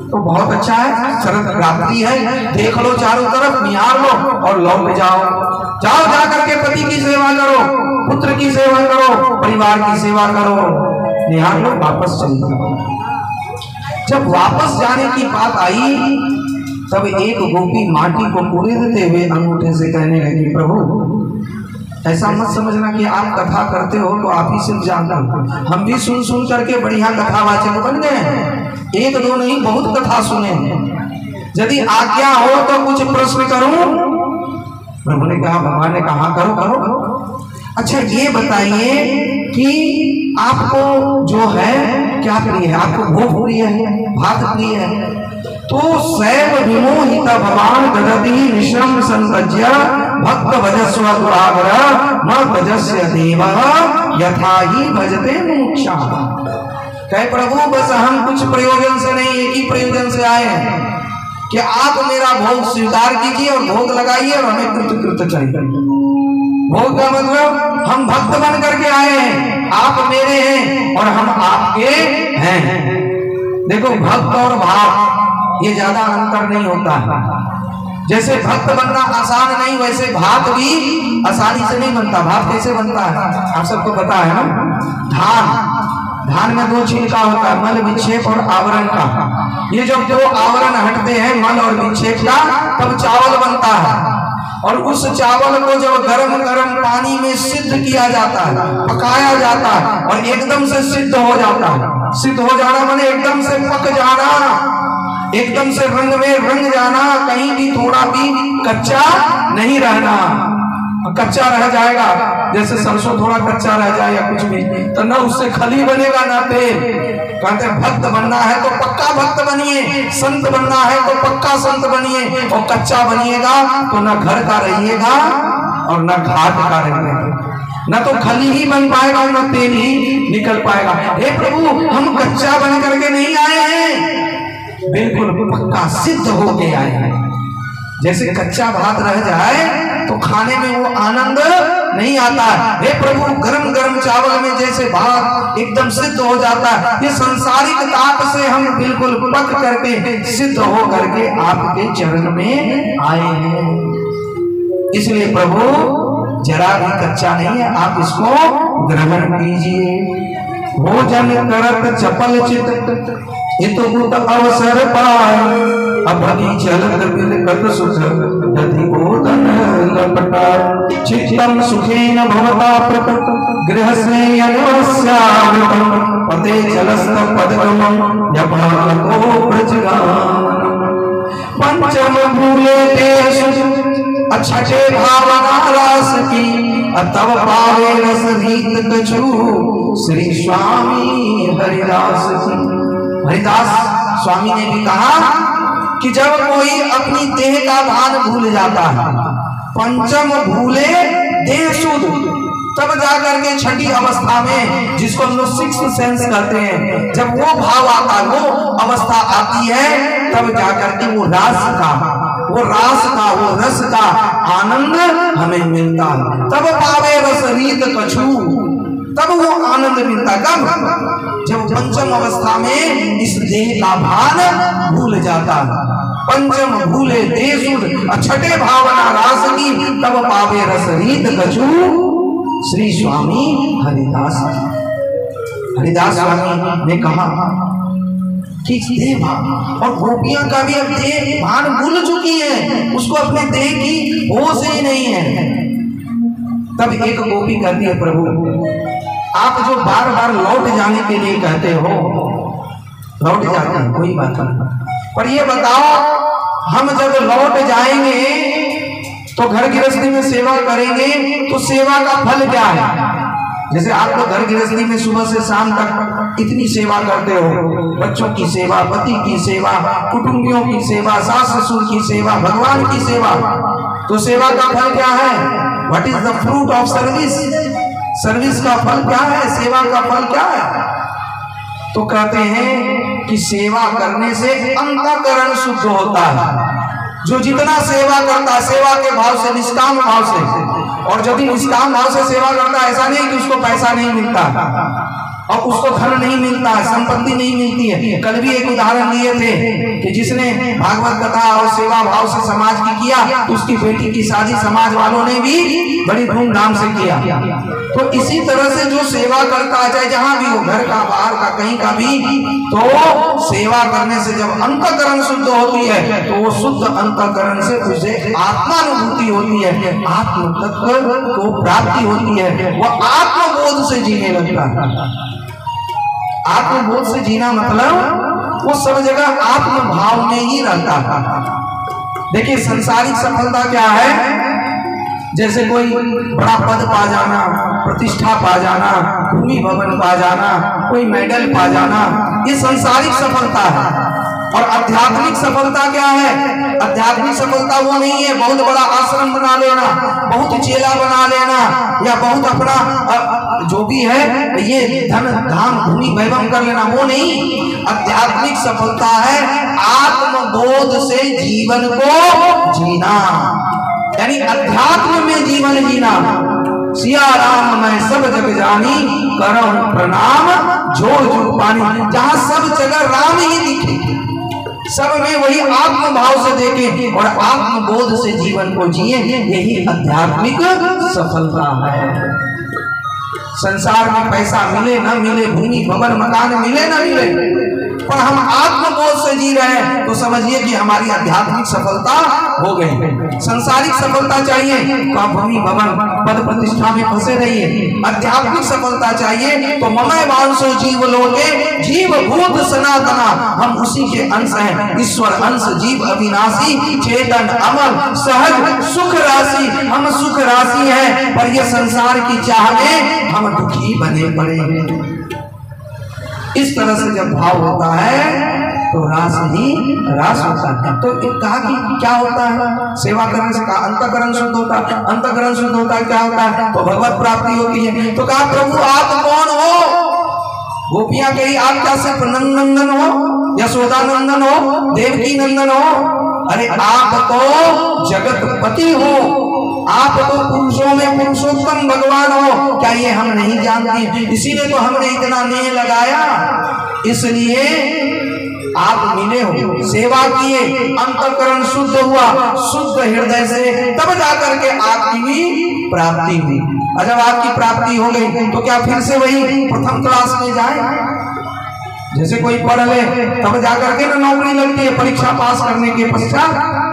तो बहुत अच्छा है, शरद रात्रि है, देख लो चारों तरफ, निहार लो और लौट जाओ। जाओ जा करके पति की सेवा करो, पुत्र की सेवा करो, परिवार की सेवा करो, निहार लो, वापस चल जाओ। जब वापस जाने की बात आई तब एक गोपी माटी को कुरेदते हुए अंगूठे से कहने लगी प्रभु ऐसा मत समझना कि आप कथा करते हो तो आप ही सिर्फ जानते हो, हम भी सुन सुन करके बढ़िया कथावाचक बन गए हैं। 1 2 नहीं, बहुत कथा सुने हैं। यदि आज्ञा हो तो कुछ प्रश्न करूं? प्रभु ने कहा, भगवान ने कहा करो करो। अच्छा ये बताइए कि आपको जो है क्या प्रिय है? आपको भोग प्रिय है, भात प्रिय है? तो सैव विमोहित भगवान ददति निशम संतज्य भक्त भजस्व दुरागर न भजस्य देव यथा ही भजते मोक्षा। कहे प्रभु बस हम कुछ प्रयोजन से नहीं, एक ही प्रयोजन से आए हैं कि आप मेरा भोग स्वीकार कीजिए और भोग लगाइए और हमें कृत चाहिए। भोग का मतलब हम भक्त बन करके आए हैं, आप मेरे हैं और हम आपके हैं। देखो भक्त और भाव ये ज्यादा अंतर नहीं होता है। जैसे भक्त बनना आसान नहीं, वैसे भात भी आसानी से नहीं बनता। भात कैसे बनता है आप सबको पता है ना? धान में दो छिलका होता है, मल विक्षेप और आवरण का। ये जब दो आवरण हटते हैं मल और विक्षेप का, तब चावल बनता है। और उस चावल को जब गरम गरम पानी में सिद्ध किया जाता है, पकाया जाता है और एकदम से सिद्ध हो जाता है। सिद्ध हो जाना माने एकदम से पक जाना, एकदम से रंग में रंग जाना, कहीं भी थोड़ा भी कच्चा नहीं रहना। कच्चा रह जाएगा, जैसे सरसों थोड़ा कच्चा रह जाए या कुछ भी, तो ना उससे खली बनेगा ना तेल। कहते भक्त बनना है तो पक्का भक्त बनिए, संत बनना है तो पक्का संत बनिए। और कच्चा बनिएगा तो ना घर का रहिएगा और ना घाट का रहिएगा, ना तो खली ही बन पाएगा और ना तेल ही निकल पाएगा। हे प्रभु हम कच्चा बन करके नहीं आए हैं, बिल्कुल पक्का सिद्ध होके आए हैं। जैसे कच्चा भात रह जाए तो खाने में वो आनंद नहीं आता है। हे प्रभु गरम गरम चावल में जैसे भात एकदम सिद्ध हो जाता है, ये संसारिक ताप से हम बिल्कुल पक करके सिद्ध हो करके आपके चरण में आए हैं। इसलिए प्रभु जरा भी कच्चा नहीं है, आप इसको ग्रहण कीजिए। भोजन करत चपल चित हित गुट अवसर पाए, अभि चलत बिलकत सुख दधि बोधन लपटाए। चित्तम सुखेन भवता प्रकट गृहस्नेयनवस्यामृतम पते चलस्त पदगमं यपालको प्रजगानम्। पंचम भूले तेषु अक्षते भावना रास की, तब पावे रस रीत कछु श्री स्वामी हरिदास की। हरिदास स्वामी ने भी कहा कि जब कोई अपनी देह का भान भूल जाता है, पंचम भूले देह शुद्ध, तब जाकर के छठी अवस्था में, जिसको हम लोग सिक्स्थ सेंस कहते हैं, जब वो भाव आता, वो अवस्था आती है, तब जाकर के वो रास का वो रस का आनंद हमें मिलता है। तब पावे रस रीत कछु, तब वो आनंद मिलता। कब? जब पंचम अवस्था में इस देह का भान भूल जाता है। पंचम भूले देह शुद्ध छठे भावना रास की, तब पावे रस रीत कछु श्री स्वामी हरिदास। हरिदास स्वामी ने कहा कि देह भान, और गोपियां का भी अब देह भान भूल चुकी है, उसको अपने देह की होश ही नहीं है। तब एक गोपी कहती है, प्रभु आप जो बार बार लौट जाने के लिए कहते हो, लौट जाते हैं कोई बात नहीं, पर ये बताओ हम जब लौट जाएंगे तो घर गृहस्थी में सेवा करेंगे तो सेवा का फल क्या है? जैसे आप लोग घर गृहस्थी में सुबह से शाम तक इतनी सेवा करते हो, बच्चों की सेवा, पति की सेवा, कुटुंबियों की सेवा, सास ससुर की सेवा, भगवान की सेवा, तो सेवा का फल क्या है? What is the fruit of service? Service का फल क्या है? सेवा का फल क्या है? तो कहते हैं कि सेवा करने से अंतःकरण शुद्ध होता है। जो जितना सेवा करता है सेवा के भाव से, निष्काम भाव से, और यदि निष्काम भाव से सेवा करता है, ऐसा नहीं कि उसको पैसा नहीं मिलता और उसको धन नहीं मिलता है, संपत्ति नहीं मिलती है। कल भी एक उदाहरण दिए थे कि जिसने भागवत कथा और सेवा भाव से समाज की किया, उसकी बेटी की शादी समाज वालों ने भी बड़ी धूमधाम से किया। तो इसी तरह से जो सेवा करता है, चाहे जहां भी हो, घर का, बाहर का, कहीं का भी, तो सेवा करने से जब अंतःकरण शुद्ध होती है तो वो शुद्ध अंतःकरण से उसे आत्मानुभूति होती है, आत्म तत्व को प्राप्ति होती है, वो आत्मबोध से जीने लगता है। आत्मबोध से जीना मतलब वो सब जगह आत्म भाव में ही रहता है। देखिए संसारिक सफलता क्या है, जैसे कोई बड़ा पद पा जाना, प्रतिष्ठा पा जाना, भूमि भवन पा जाना, कोई मेडल पा जाना, ये संसारिक सफलता है। और आध्यात्मिक सफलता क्या है? आध्यात्मिक सफलता वो नहीं है बहुत बड़ा आश्रम बना लेना, बहुत चेला बना लेना, या बहुत अपना जो भी है ये धन धाम भूमि वैभव कर लेना, वो नहीं। आध्यात्मिक सफलता है आत्मबोध से जीवन को जीना, यानी अध्यात्म में जीवन जीना। सिया राम मैं सब जग जानी, करम प्रणाम जोड़ जोड़ पानी। जहां सब जगह राम ही दिखे, सब में वही आत्म भाव से देखे और आत्मबोध से जीवन को जिए, यही आध्यात्मिक सफलता है। संसार में पैसा मिले ना मिले, भूमि भवन मकान मिले ना मिले, पर हम आत्मबोध से जी रहे हैं तो समझिए कि हमारी आध्यात्मिक सफलता हो गई। संसारिक सफलता चाहिए तो आप भूमि भवन पद प्रतिष्ठा में फंसे रहिए। आध्यात्मिक सफलता चाहिए तो ममय वांसो जीव लोके जीव भूत सनातना, हम उसी के अंश हैं, ईश्वर अंश जीव अविनाशी चेतन अमर सहज सुख राशि, हम सुख राशि हैं, पर ये संसार की चाह में हम दुखी बने पड़े हैं। इस तरह से जब भाव होता है तो रास ही रास होता है। तो कहा कि क्या होता है सेवा करने से? कहा अंतःकरण शुद्ध होता है। अंतःकरण शुद्ध होता है क्या होता है? तो भगवत प्राप्ति होती है। तो कहा प्रभु आप कौन हो? गोपियां कही आप क्या सिर्फ नंदन हो, यशोदा नंदन हो, देवकी नंदन हो? अरे आप तो जगत पति हो, आप तो पुरुषों में पुरुषोत्तम भगवान हो। क्या ये हम नहीं जानते? इसीलिए तो हमने इतना नेह लगाया, इसलिए आप मिले हो, सेवा किए, अंतःकरण शुद्ध हुआ, शुद्ध हृदय से तब जाकर के आपकी भी प्राप्ति हुई। और जब आपकी प्राप्ति हो गई तो क्या फिर से वही प्रथम क्लास में जाए? जैसे कोई पढ़ ले तब जाकर के ना नौकरी लगती है परीक्षा पास करने के पश्चात।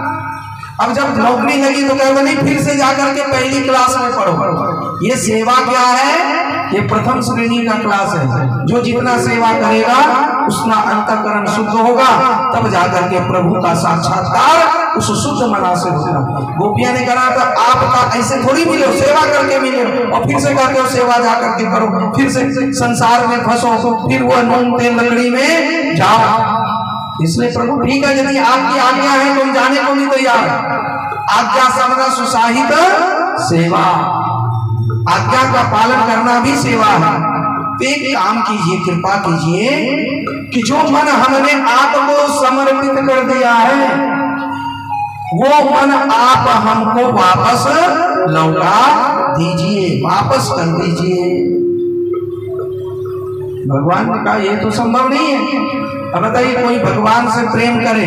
अब जब नौकरी लगी तो कहते नहीं फिर से जाकर के पहली क्लास में पढ़ो। ये सेवा क्या है? ये प्रथम श्रेणी का क्लास है। जो जितना सेवा करेगा उतना अंतःकरण शुद्ध होगा, तब जाकर के प्रभु का साक्षात्कार उस शुद्ध मना से होगा। गोपियां ने कहा था आपका ऐसे थोड़ी मिले, सेवा करके मिले, और फिर से कहते हो सेवा जाकर के करो, फिर से संसार में फंसो, फिर वह नून तेल लकड़ी में जाओ। इसलिए प्रभु ठीक है, यदि आपकी आज्ञा है तो हम जाने को भी तैयार। आज्ञा समना सुसाहित सेवा, आज्ञा का पालन करना भी सेवा है। तो एक काम कीजिए, कृपा कीजिए कि जो मन हमने आपको समर्पित कर दिया है वो मन आप हमको वापस लौटा दीजिए, वापस कर दीजिए। भगवान ने कहा ये तो संभव नहीं है। अब बताइए कोई भगवान से प्रेम करे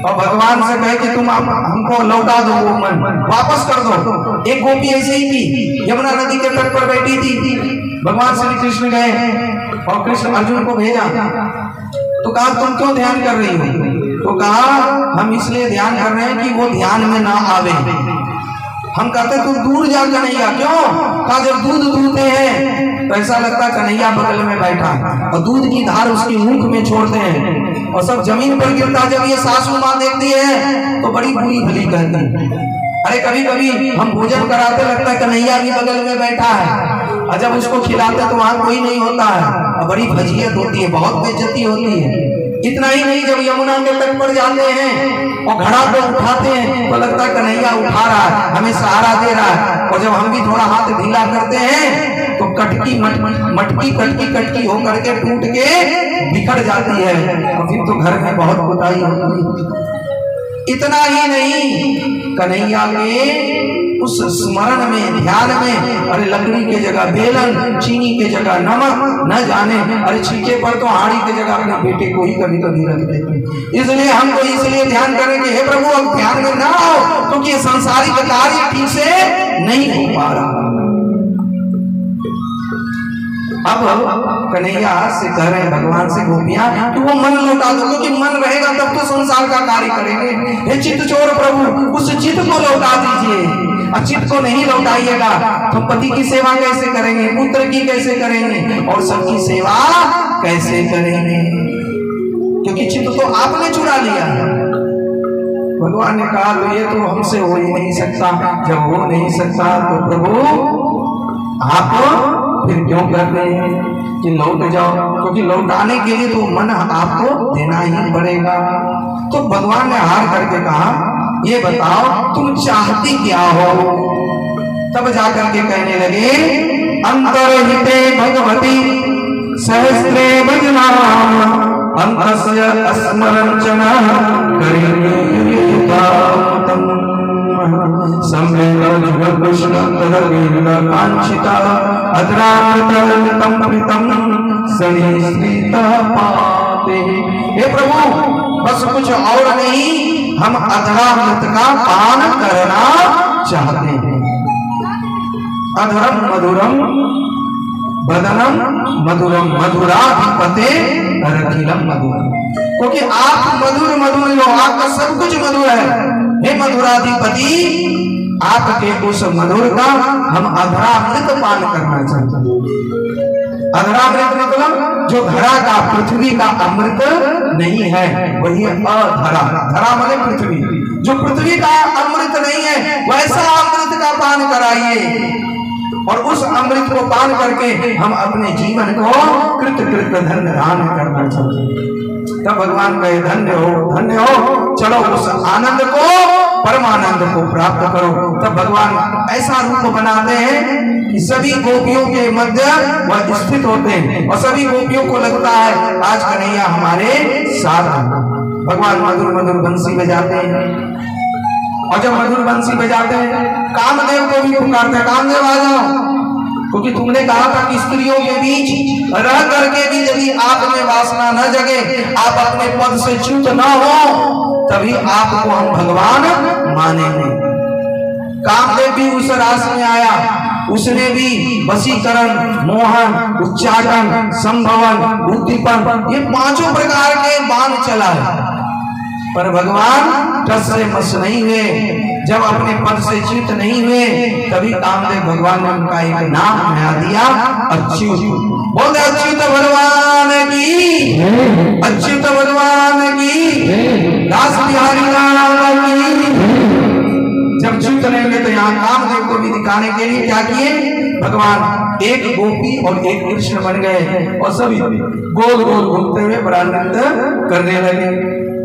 और भगवान से कहे कि तुम हमको लौटा दो, वो मन वापस कर दो। एक गोपी ऐसे ही थी, यमुना नदी के तट पर बैठी थी। भगवान श्री कृष्ण गए और कृष्ण अर्जुन को भेजा तो कहा तुम क्यों ध्यान कर रही हो? तो कहा हम इसलिए ध्यान कर रहे हैं कि वो ध्यान में ना आवे। हम कहते तुम दूर जा कन्हैया, क्यों? कहा जब दूध दूहते हैं तो ऐसा लगता कन्हैया बगल में बैठा, और दूध की धार उसकी मुख में छोड़ते हैं और सब जमीन पर गिरता। जब ये सासू माँ देखती है तो बड़ी बुरी भली कहती है। अरे कभी कभी हम भोजन कराते लगता है कन्हैया भी बगल में बैठा है, और जब उसको खिलाते तो वहां कोई नहीं होता है, और बड़ी फजीयत होती है, बहुत बेइज्जती होती है। इतना ही नहीं, जब यमुना के तट पर जाते हैं और घड़ा को उठाते हैं तो लगता है कन्हैया उठा रहा है, हमें सहारा दे रहा है, और जब हम भी थोड़ा हाथ ढीला करते हैं तो कटकी मटकी कटकी होकर के टूट के बिखर जाती है, और फिर तो घर में बहुत कुटाई होती है। इतना ही नहीं, कन्हैया के उस स्मरण में, ध्यान में, अरे लकड़ी के जगह बेलन, चीनी के जगह नमक, न जाने अरे छीके पर तो हाड़ी के जगह अपने बेटे को ही कभी कभी रख देते। इसलिए हमको इसलिए ध्यान करें कि हे प्रभु अब ध्यान में ना आओ, क्योंकि ये सांसारिक कार्य ठीक से नहीं हो पा रहा। अब कन्हैया से कह रहे हैं भगवान से गोपियां कि वो मन लौटा दो, क्योंकि मन रहेगा तब तो संसार का कार्य करेंगे। हे चित्त चोर प्रभु, उस चित्त को लौटा दीजिए। चित्त को नहीं लौटाइएगा तो पति की सेवा कैसे करेंगे, पुत्र की कैसे करेंगे, और सबकी सेवा कैसे करेंगे? क्योंकि चित्त तो आपने चुरा लिया। भगवान ने कहा तो ये तो हमसे हो ही नहीं सकता। जब हो नहीं सकता तो प्रभु आप फिर क्यों कर रहे हैं कि लौट जाओ, क्योंकि लौटाने के लिए तो मन आपको देना ही पड़ेगा। तो भगवान ने हार करके कहा ये बताओ तुम चाहती क्या हो। तब जाकर के कहने लगे अंतर्हिते भगवती सहस्रे भजनाम अंतस्य स्मरंचना कांक्षिता अद्रातम प्रीतम सनिश्रिता पाते। हे प्रभु बस कुछ और नहीं, हम अधरामृत का पान करना चाहते हैं। अधरम मधुरम बदनम मधुरम मधुराधिपते रखिलम मधुरम, क्योंकि आप मधुर मधुर हो, आपका सब कुछ मधुर है। हे मधुराधिपति आपके उस मधुर का हम अधरामृत पान करना चाहते हैं। अधरामृत मतलब जो धरा का पृथ्वी का अमृत नहीं है वही अधरा। धरा माने पृथ्वी, जो पृथ्वी का अमृत नहीं है वैसा अमृत का पान कराइए। और उस अमृत को पान करके हम अपने जीवन को कृत कृत धन्य दान करना चाहते हैं। तब भगवान कहे धन्य हो, चलो उस आनंद को परमानंद को प्राप्त करो। तब भगवान ऐसा रूप बनाते हैं कि सभी गोपियों के मध्य वह स्थित होते हैं और सभी गोपियों को लगता है आज कन्हैया हमारे साथ। भगवान मधुर मधुर बंसी बजाते हैं और जब मधुर बंसी बजाते हैं कामदेव को भी पुकारते हैं कामदेव आ जाओ, क्योंकि तुमने कहा था कि स्त्रियों के बीच रह करके भी यदि आप में वासना न जगे, आप अपने पद से च्युत न हो, तभी आपको हम भगवान मानेंगे। कामदेव भी उस रास में आया, उसने भी वशीकरण, मोहन, उच्चाटन, संभवन, उद्दीपन ये पांचों प्रकार के बाण चलाए, पर भगवान टस से मस नहीं हुए। जब अपने पद से च्युत नहीं हुए तभी कामदेव भगवान ने उनका एक नाम नया दिया अच्युत। बोलते अच्युत भगवान की, अच्युत भगवान की, दास बिहारी लाल की। जब च्युत रहेंगे तो यहाँ कामदेव को भी दिखाने के लिए क्या किए भगवान एक गोपी और एक कृष्ण बन गए और सभी गोल गोल घूमते हुए बड़ा नृत्य करने लगे।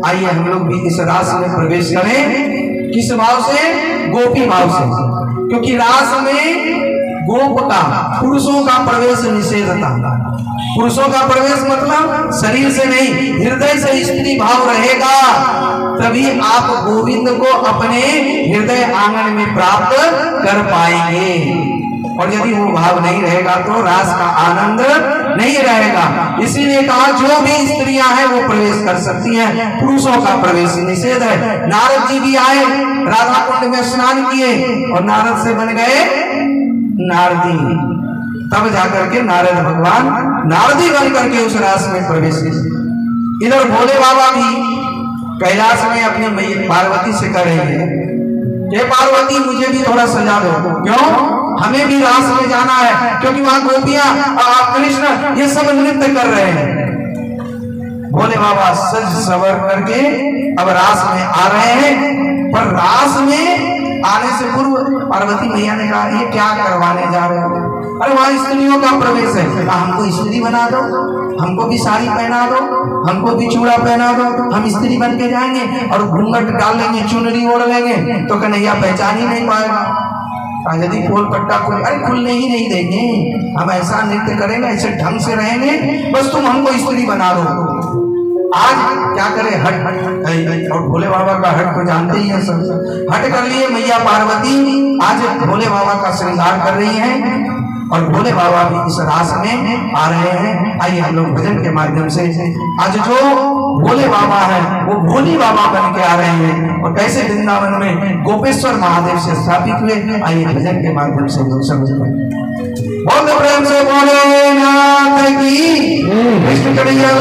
आइए हम लोग भी इस रास में प्रवेश करें। किस भाव से? गोपी भाव से, क्योंकि रास में गोप का पुरुषों का प्रवेश निषेध था। पुरुषों का प्रवेश मतलब शरीर से नहीं, हृदय से स्त्री भाव रहेगा तभी आप गोविंद को अपने हृदय आंगन में प्राप्त कर पाएंगे। और यदि वो भाव नहीं रहेगा तो रास का आनंद नहीं रहेगा। इसीलिए कहा जो भी स्त्रियां हैं वो प्रवेश कर सकती हैं, पुरुषों का प्रवेश निषेध है। नारद जी भी आए, राधा कुंड में स्नान किए और नारद से बन गए नारदी। तब जाकर के नारद भगवान नारदी बन करके उस रास में प्रवेश किए। इधर भोले बाबा भी कैलाश में अपनी मैया पार्वती से कह रहे हैं कि पार्वती मुझे भी थोड़ा सजा दो। क्यों? हमें भी रास में जाना है, क्योंकि वहां गोपियां कृष्ण ये सब नृत्य कर रहे हैं। भोले बाबा सज सवर करके अब रास में आ रहे हैं, पर रास में आने से पूर्व पार्वती मैया ने कहा ये क्या करवाने जा रहे हो? अरे वहां स्त्रियों का प्रवेश है, हमको स्त्री बना दो, हमको भी साड़ी पहना दो, हमको भी चूड़ा पहना दो, हम स्त्री बन के जाएंगे और घूंघट डाल लेंगे, चुनरी ओढ़ लेंगे तो कन्हैया पहचान ही नहीं पाएगा। यदि पोल पट्टा खुल, अरे खुलने ही नहीं देंगे, हम ऐसा नृत्य करेंगे, ऐसे ढंग से रहेंगे, बस तुम हमको स्त्री बना दो। आज क्या करे हट, और भोले बाबा का हट को जानते ही है सब। हट कर लिए मैया पार्वती आज भोले बाबा का श्रृंगार कर रही हैं और भोले बाबा भी इस रास में आ रहे हैं। आइए हम लोग भजन के माध्यम से आज जो भोले बाबा है वो भोली बाबा बन के आ रहे हैं और कैसे वृंदावन में गोपेश्वर महादेव से स्थापित हुए। आइए भजन के माध्यम से लोग समझ बहुत प्रेम से भोलेनाथ की कृष्ण कन्हैया